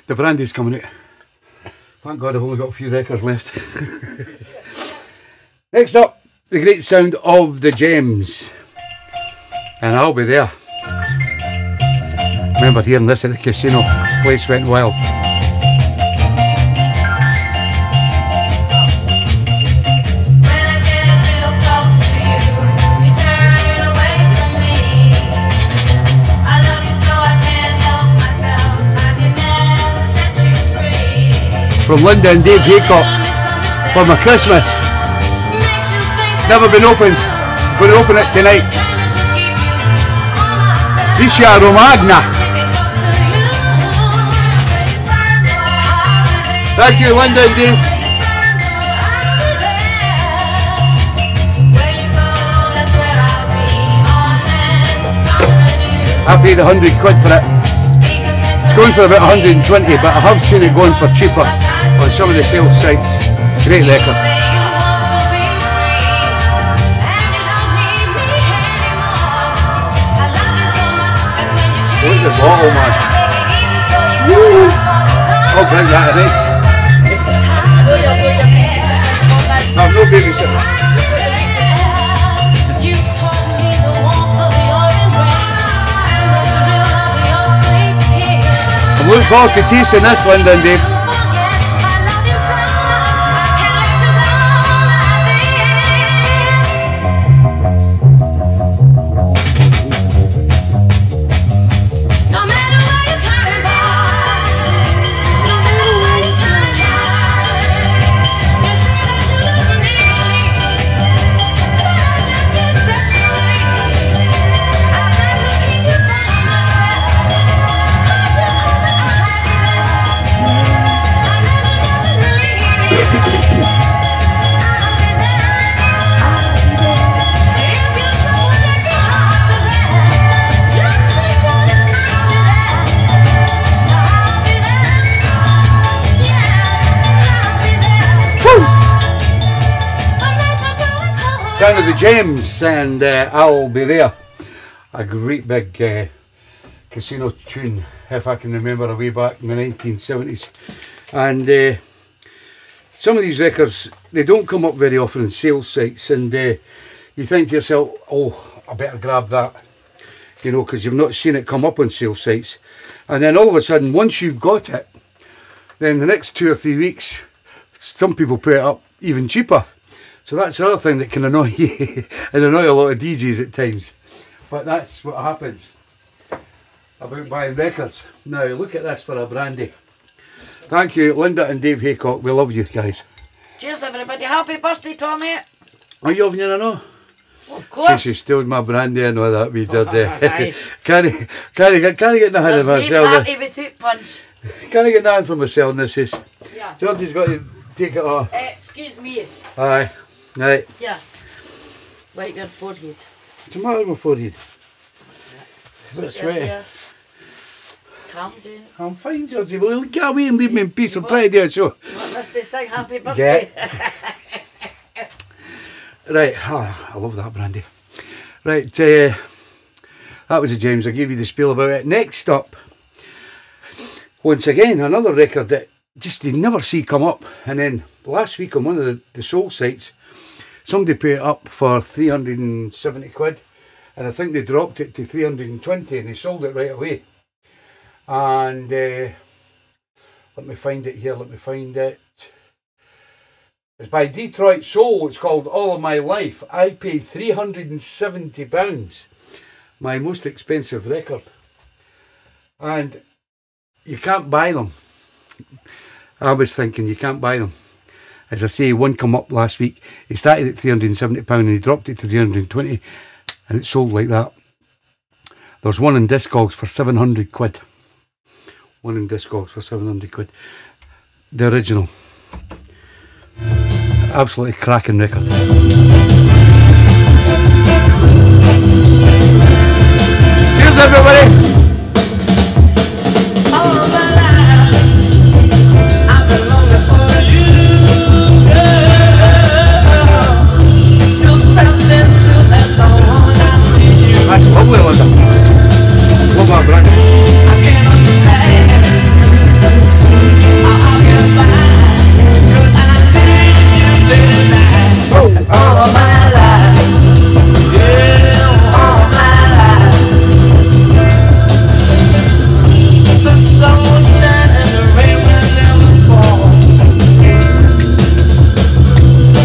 The brandy's coming out. Thank God I've only got a few records left. Next up, the great sound of the Gems. And I'll be there. Remember hearing this at the casino. Place went wild. From Linda and Dave Haycock for my Christmas. Never been opened. Going to open it tonight. Risha Romagna. Thank you, Linda and Dave. I paid 100 quid for it. It's going for about 120, but I have seen it going for cheaper on some of the sales sites. Great record. Look at the bottle, man. Woo! I'll drink that tonight. I've no babysitter. I'm looking forward to tasting this, Linda and Dave. Down to the Gems, and I'll be there. A great big casino tune, if I can remember, way back in the 1970s. And some of these records, they don't come up very often in sales sites, and you think to yourself, oh, I better grab that, you know, because you've not seen it come up on sales sites. And then all of a sudden, once you've got it, then the next 2 or 3 weeks, some people put it up even cheaper. So that's the other thing that can annoy you and annoy a lot of DJs at times. But that's what happens about buying records. Now look at this for a brandy. Thank you, Linda and Dave Haycock. We love you guys. Cheers everybody. Happy birthday, Tommy. Are you having your no? Well, of course. She stole my brandy and all that wee judge. Can't get nothing of myself. Party without punch. Can't get nothing for myself in this house. Yeah. Georgie's got to take it off. Excuse me. Aye. Right. Yeah. Wipe your forehead. What's the matter with my forehead? What's A bit sweaty. Calm down. I'm fine, Georgie. Well, get away and leave me in peace. I'm trying to do a show. You want us to sing happy birthday? Yeah. Right. Oh, I love that brandy. Right. That was the James. I gave you the spiel about it. Next up, once again, another record that just you never see come up. And then last week on one of the soul sites, somebody put it up for 370 quid. And I think they dropped it to 320 and they sold it right away. And let me find it here, let me find it. It's by Detroit Soul. It's called All of My Life. I paid £370. My most expensive record. And you can't buy them. I was thinking you can't buy them. As I say, one come up last week. He started at £370 and he dropped it to £320 and it sold like that. There's one in Discogs for 700 quid. One in Discogs for 700 quid. The original. Absolutely cracking record. Cheers everybody! That's lovely, Linda. Love that brand. I can't understand how I get by, 'cause I need you day and night. All of my life, yeah, all of my life. The sun will shine and the rain will never fall,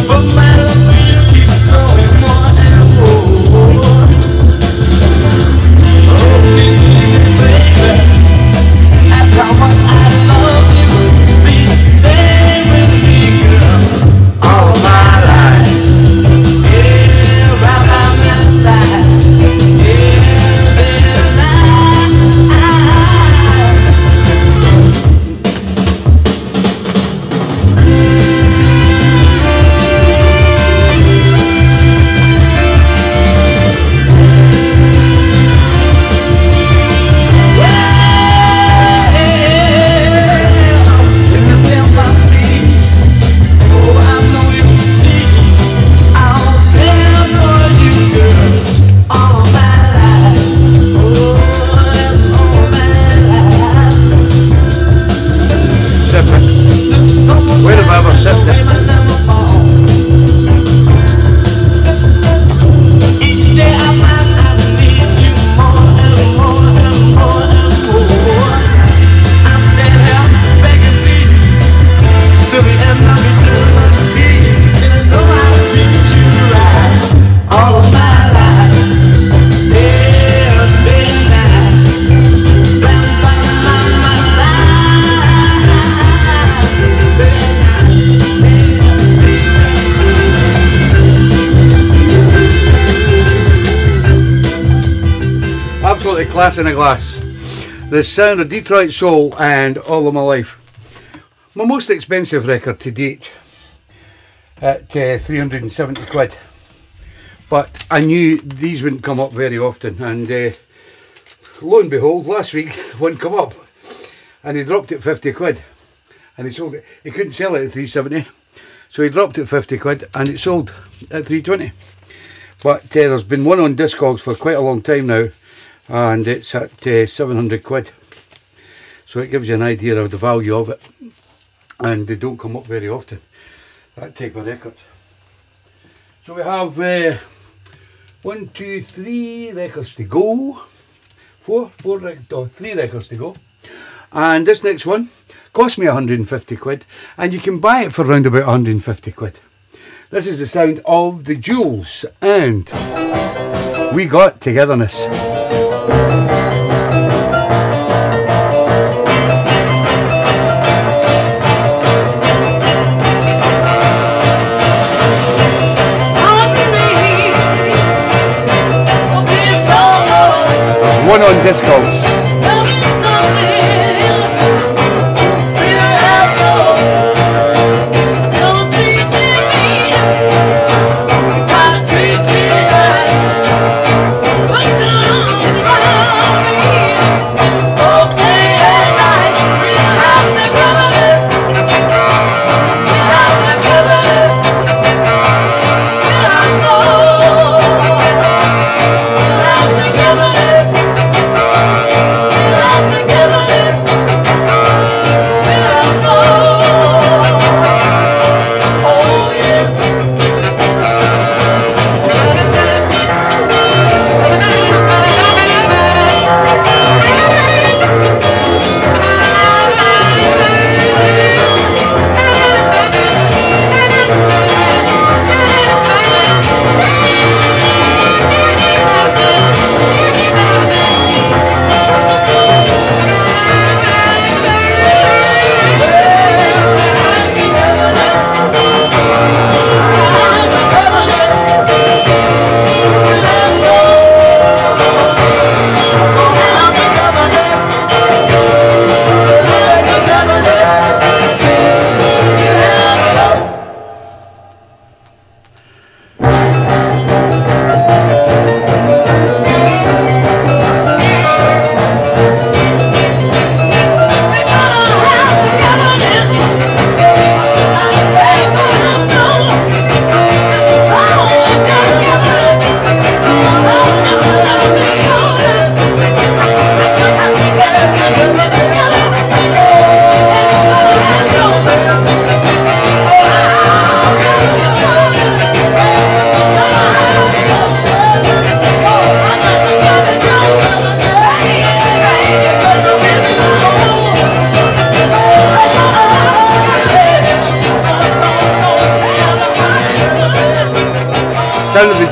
but my love for you keeps growing more and more. That's how much I love you. Please stay with me, girl, all my life. Yeah, right by my side. Yeah, then Where have I ever said that? each day I find I need you more and more and more and more. I stand here begging me till the end of eternity, and I know I'll treat you right all of my life. Yeah, day and night, stand by my side. Day and Absolutely class in a glass. The sound of Detroit Soul and All of My Life. My most expensive record to date at 370 quid. But I knew these wouldn't come up very often, and lo and behold, last week one come up and he dropped it 50 quid and he sold it. He couldn't sell it at 370, so he dropped it 50 quid and it sold at 320. But there's been one on Discogs for quite a long time now, and it's at 700 quid. So it gives you an idea of the value of it, and they don't come up very often, that type of record. So we have 1, 2, 3 records to go. 3 records to go. And this next one cost me 150 quid, and you can buy it for around about 150 quid. This is the sound of the Jewels, and We Got Togetherness. There's one on Discogs.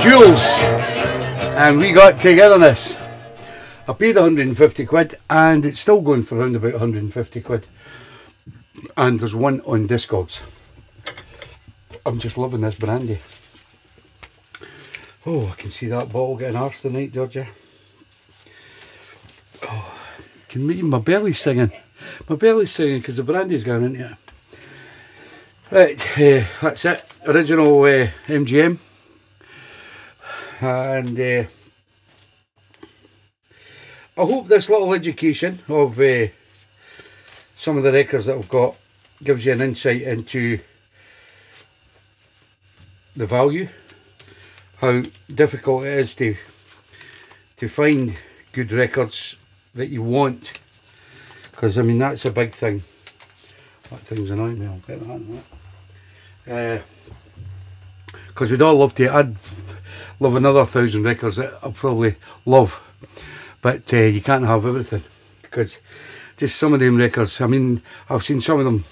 Jules, and we got Togetherness. I paid 150 quid and it's still going for around about 150 quid. And there's one on Discogs. I'm just loving this brandy. Oh, I can see that bottle getting arsed tonight, Georgia. Oh, I can make my belly singing. My belly's singing because the brandy's going into it. Right, that's it. Original MGM. And I hope this little education of some of the records that I've got gives you an insight into the value, how difficult it is to find good records that you want, because I mean that's a big thing. That thing's annoying me, I'll get that in that. Because we'd all love to, I'd love another 1,000 records that I'll probably love, but you can't have everything, because just some of them records, I mean I've seen some of them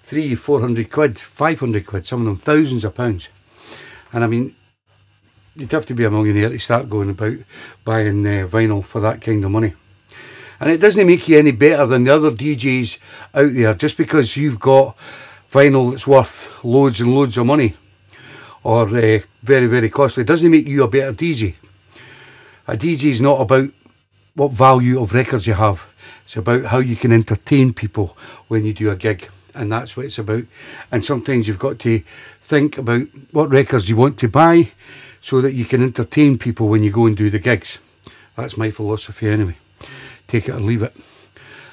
300-400 quid, 500 quid, some of them thousands of pounds, and I mean you'd have to be a millionaire to start going about buying vinyl for that kind of money. And it doesn't make you any better than the other DJs out there just because you've got vinyl that's worth loads and loads of money or very, very costly. It doesn't make you a better DJ. A DJ is not about what value of records you have. It's about how you can entertain people when you do a gig. And that's what it's about. And sometimes you've got to think about what records you want to buy so that you can entertain people when you go and do the gigs. That's my philosophy anyway. Take it or leave it.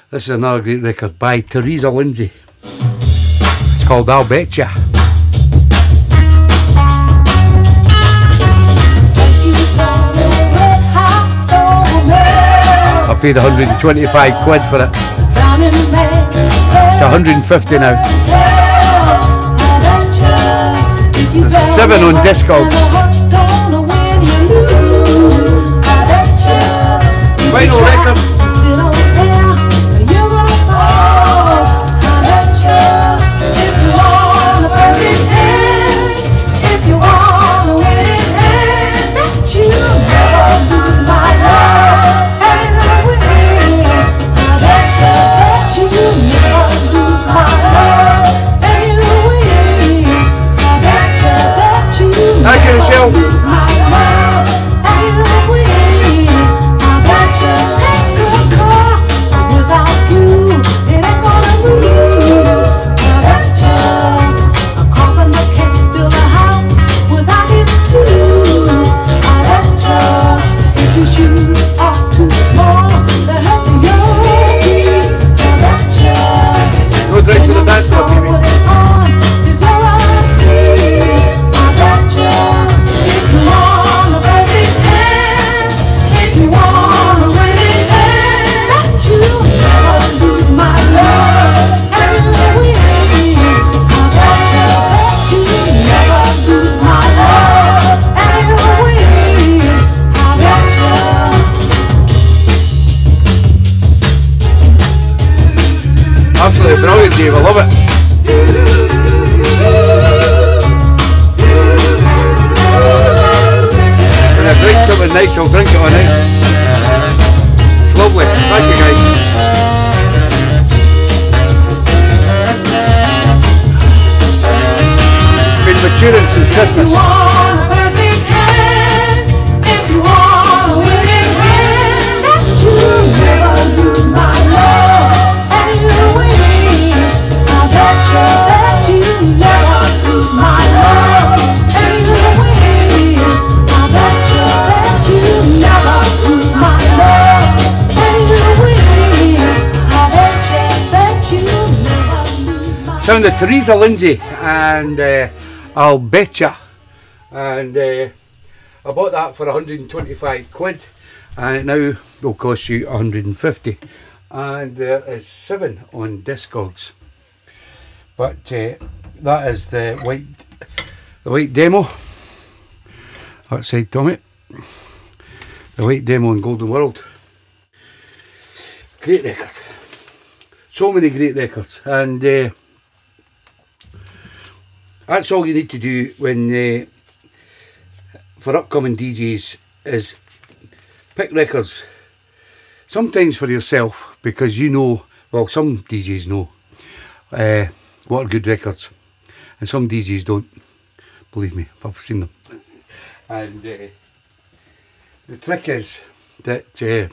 This is another great record by Teresa Lindsay. It's called I'll Betcha. I paid 125 quid for it. It's 150 now. There's 7 on Discogs. Vinyl record. Thank you, Michelle. Go right to the dance floor, baby. Absolutely brilliant, Dave, I love it. When I drink something nice, I'll drink it all night. It's lovely, thank you guys. Been maturing since Christmas. Sound of Teresa Lindsay and I'll Betcha, and I bought that for 125 quid and it now will cost you 150, and there is 7 on Discogs, but that is the white demo. That side, Tommy, the white demo in Golden World. Great record, so many great records, and that's all you need to do when for upcoming DJs is pick records, sometimes for yourself, because you know, well, some DJs know what are good records, and some DJs don't. Believe me, I've seen them. And the trick is that to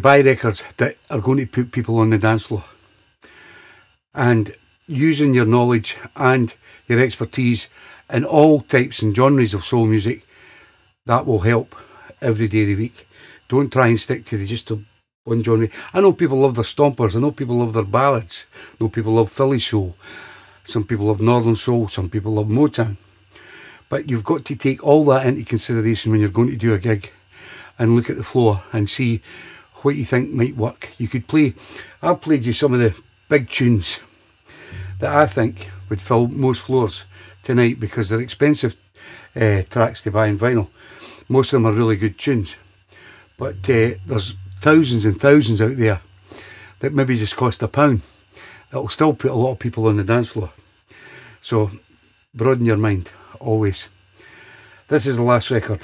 buy records that are going to put people on the dance floor, and using your knowledge and your expertise in all types and genres of soul music, that will help every day of the week. Don't try and stick to just one genre. I know people love their stompers, I know people love their ballads, I know people love Philly soul, some people love Northern soul, some people love Motown. But you've got to take all that into consideration when you're going to do a gig, and look at the floor and see what you think might work. You could play, I've played you some of the big tunes that I think would fill most floors tonight, because they're expensive tracks to buy in vinyl. Most of them are really good tunes, but there's thousands and thousands out there that maybe just cost £1. That'll still put a lot of people on the dance floor. So broaden your mind always. This is the last record,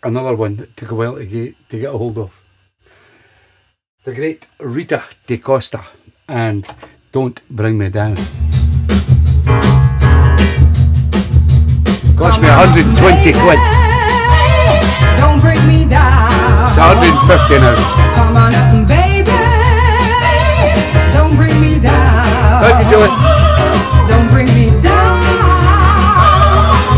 another one that took a while to get a hold of. The great Rita Da Costa and Don't Bring Me Down. Cost me 120 quid. Don't bring me down. It's 150 now. Come on up, baby. Don't bring me down. Thank you, Joey. Don't bring me down.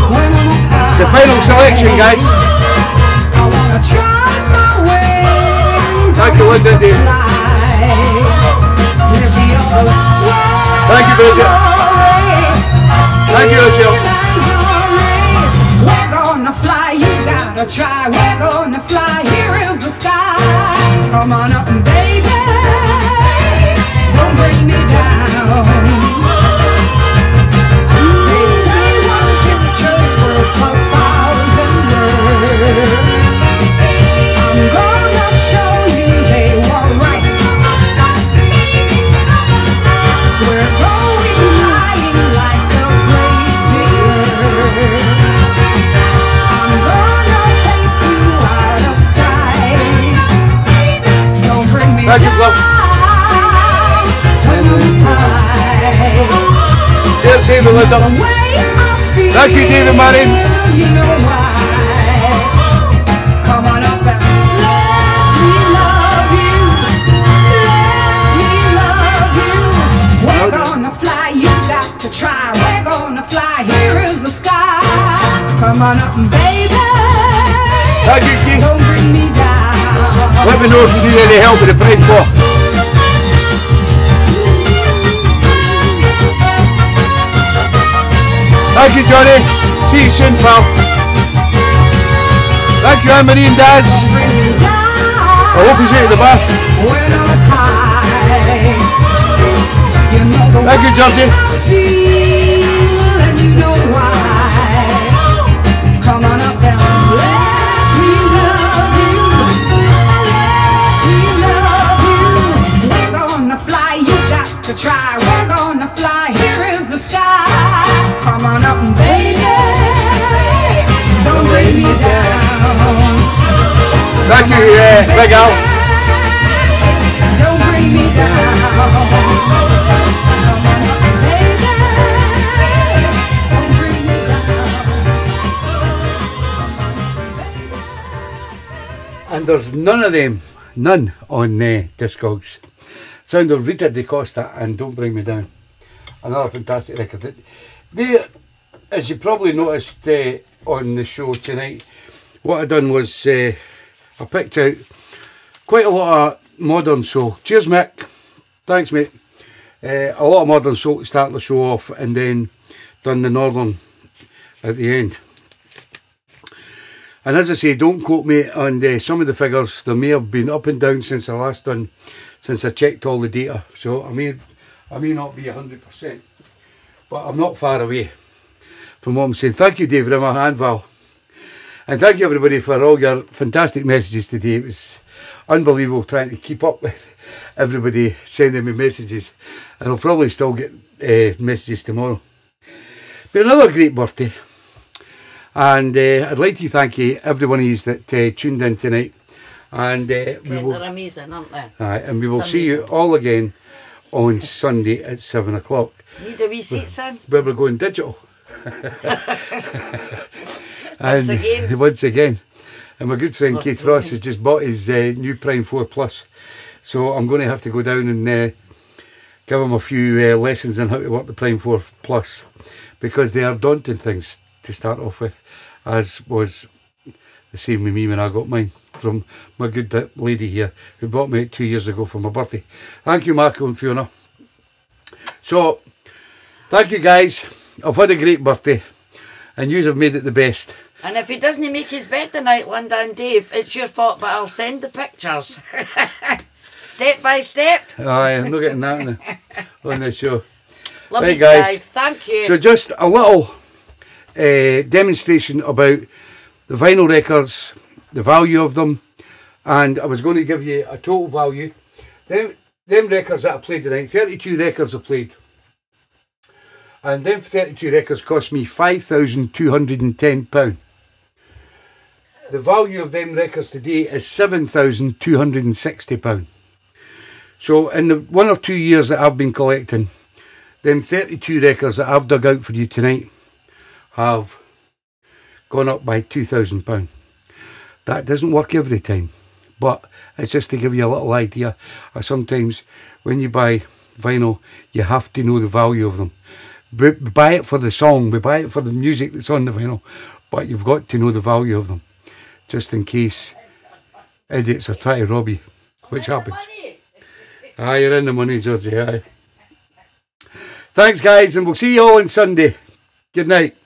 When I'm It's the final selection, guys. I wanna try my wings. Thank you, Linda. Thank you, Bridget. Thank you, Lucille. We're gonna fly, you gotta try. We're gonna fly, here is the sky. Come on up, baby. Don't bring me down. They say one picture's worth 1,000 words. I'm gonna show you they were right. We're going flying like a great big bird. I'm gonna take you out of sight. Don't bring me Thank you, Flo. down when I'm high. Cheers, David, Linda. The way I feel, Thank you, David Martin. you know why. Come on up and let me love you. Let me love you. We're gonna fly, you got to try. We're gonna fly, here is the sky. Come on up, baby. Thank you, Keith. Don't bring me down. Let me know if you need any help with the price for. Thank you, Johnny. See you soon, pal. Thank you, Anne-Marie and Daz. Bring me down. I hope he's out of the bath. When I'm high, you know the Thank you, way Georgie. I feel, and you know why. Come on up and let me love you. Let me love you. We're gonna fly, you got to try. We're gonna fly, here is the sky. Come on up, baby. Don't bring me down. Thank you, Big Al. Don't bring me down. Come on up, baby. Don't bring me down. And there's none of them, none on Discogs. Sound of Rita Da Costa and Don't Bring Me Down. Another fantastic record. They, as you probably noticed on the show tonight, what I done was I picked out quite a lot of modern soul. Cheers, Mick. Thanks, mate. A lot of modern soul to start the show off, and then done the northern at the end. And as I say, don't quote me on some of the figures. They may have been up and down since I last done, since I checked all the data. So I may not be 100%, but I'm not far away from what I'm saying. Thank you, Dave Rimmer and Val. And thank you, everybody, for all your fantastic messages today. It was unbelievable trying to keep up with everybody sending me messages. And I'll probably still get messages tomorrow. But another great birthday. And I'd like to thank you, every one of you that tuned in tonight. And They're amazing, aren't they? and we will see you all again on Sunday at 7 o'clock. Need a wee seat, son? Where we're going digital. Once again. And my good friend Keith Ross has just bought his new Prime 4 Plus. So I'm going to have to go down and give him a few lessons on how to work the Prime 4 Plus. Because they are daunting things to start off with. As was the same with me when I got mine. From my good lady here who bought me 2 years ago for my birthday. Thank you, Marco and Fiona. So, thank you guys. I've had a great birthday. And you have made it the best. And if he doesn't make his bed tonight, Linda and Dave, it's your fault, but I'll send the pictures. Step by step. Aye, I'm not getting that on the show. Love right, you guys. Thank you. So just a little demonstration about the vinyl records, the value of them, and I was going to give you a total value. Them records that I played tonight, 32 records I played. And them 32 records cost me £5,210. The value of them records today is £7,260. So in the 1 or 2 years that I've been collecting, them 32 records that I've dug out for you tonight have gone up by £2,000. That doesn't work every time, but it's just to give you a little idea. Sometimes when you buy vinyl, you have to know the value of them. We buy it for the song, we buy it for the music that's on the vinyl, but you've got to know the value of them, just in case idiots are trying to rob you, which happens. Aye, you're in the money, Georgie, aye. Thanks guys, and we'll see you all on Sunday. Good night.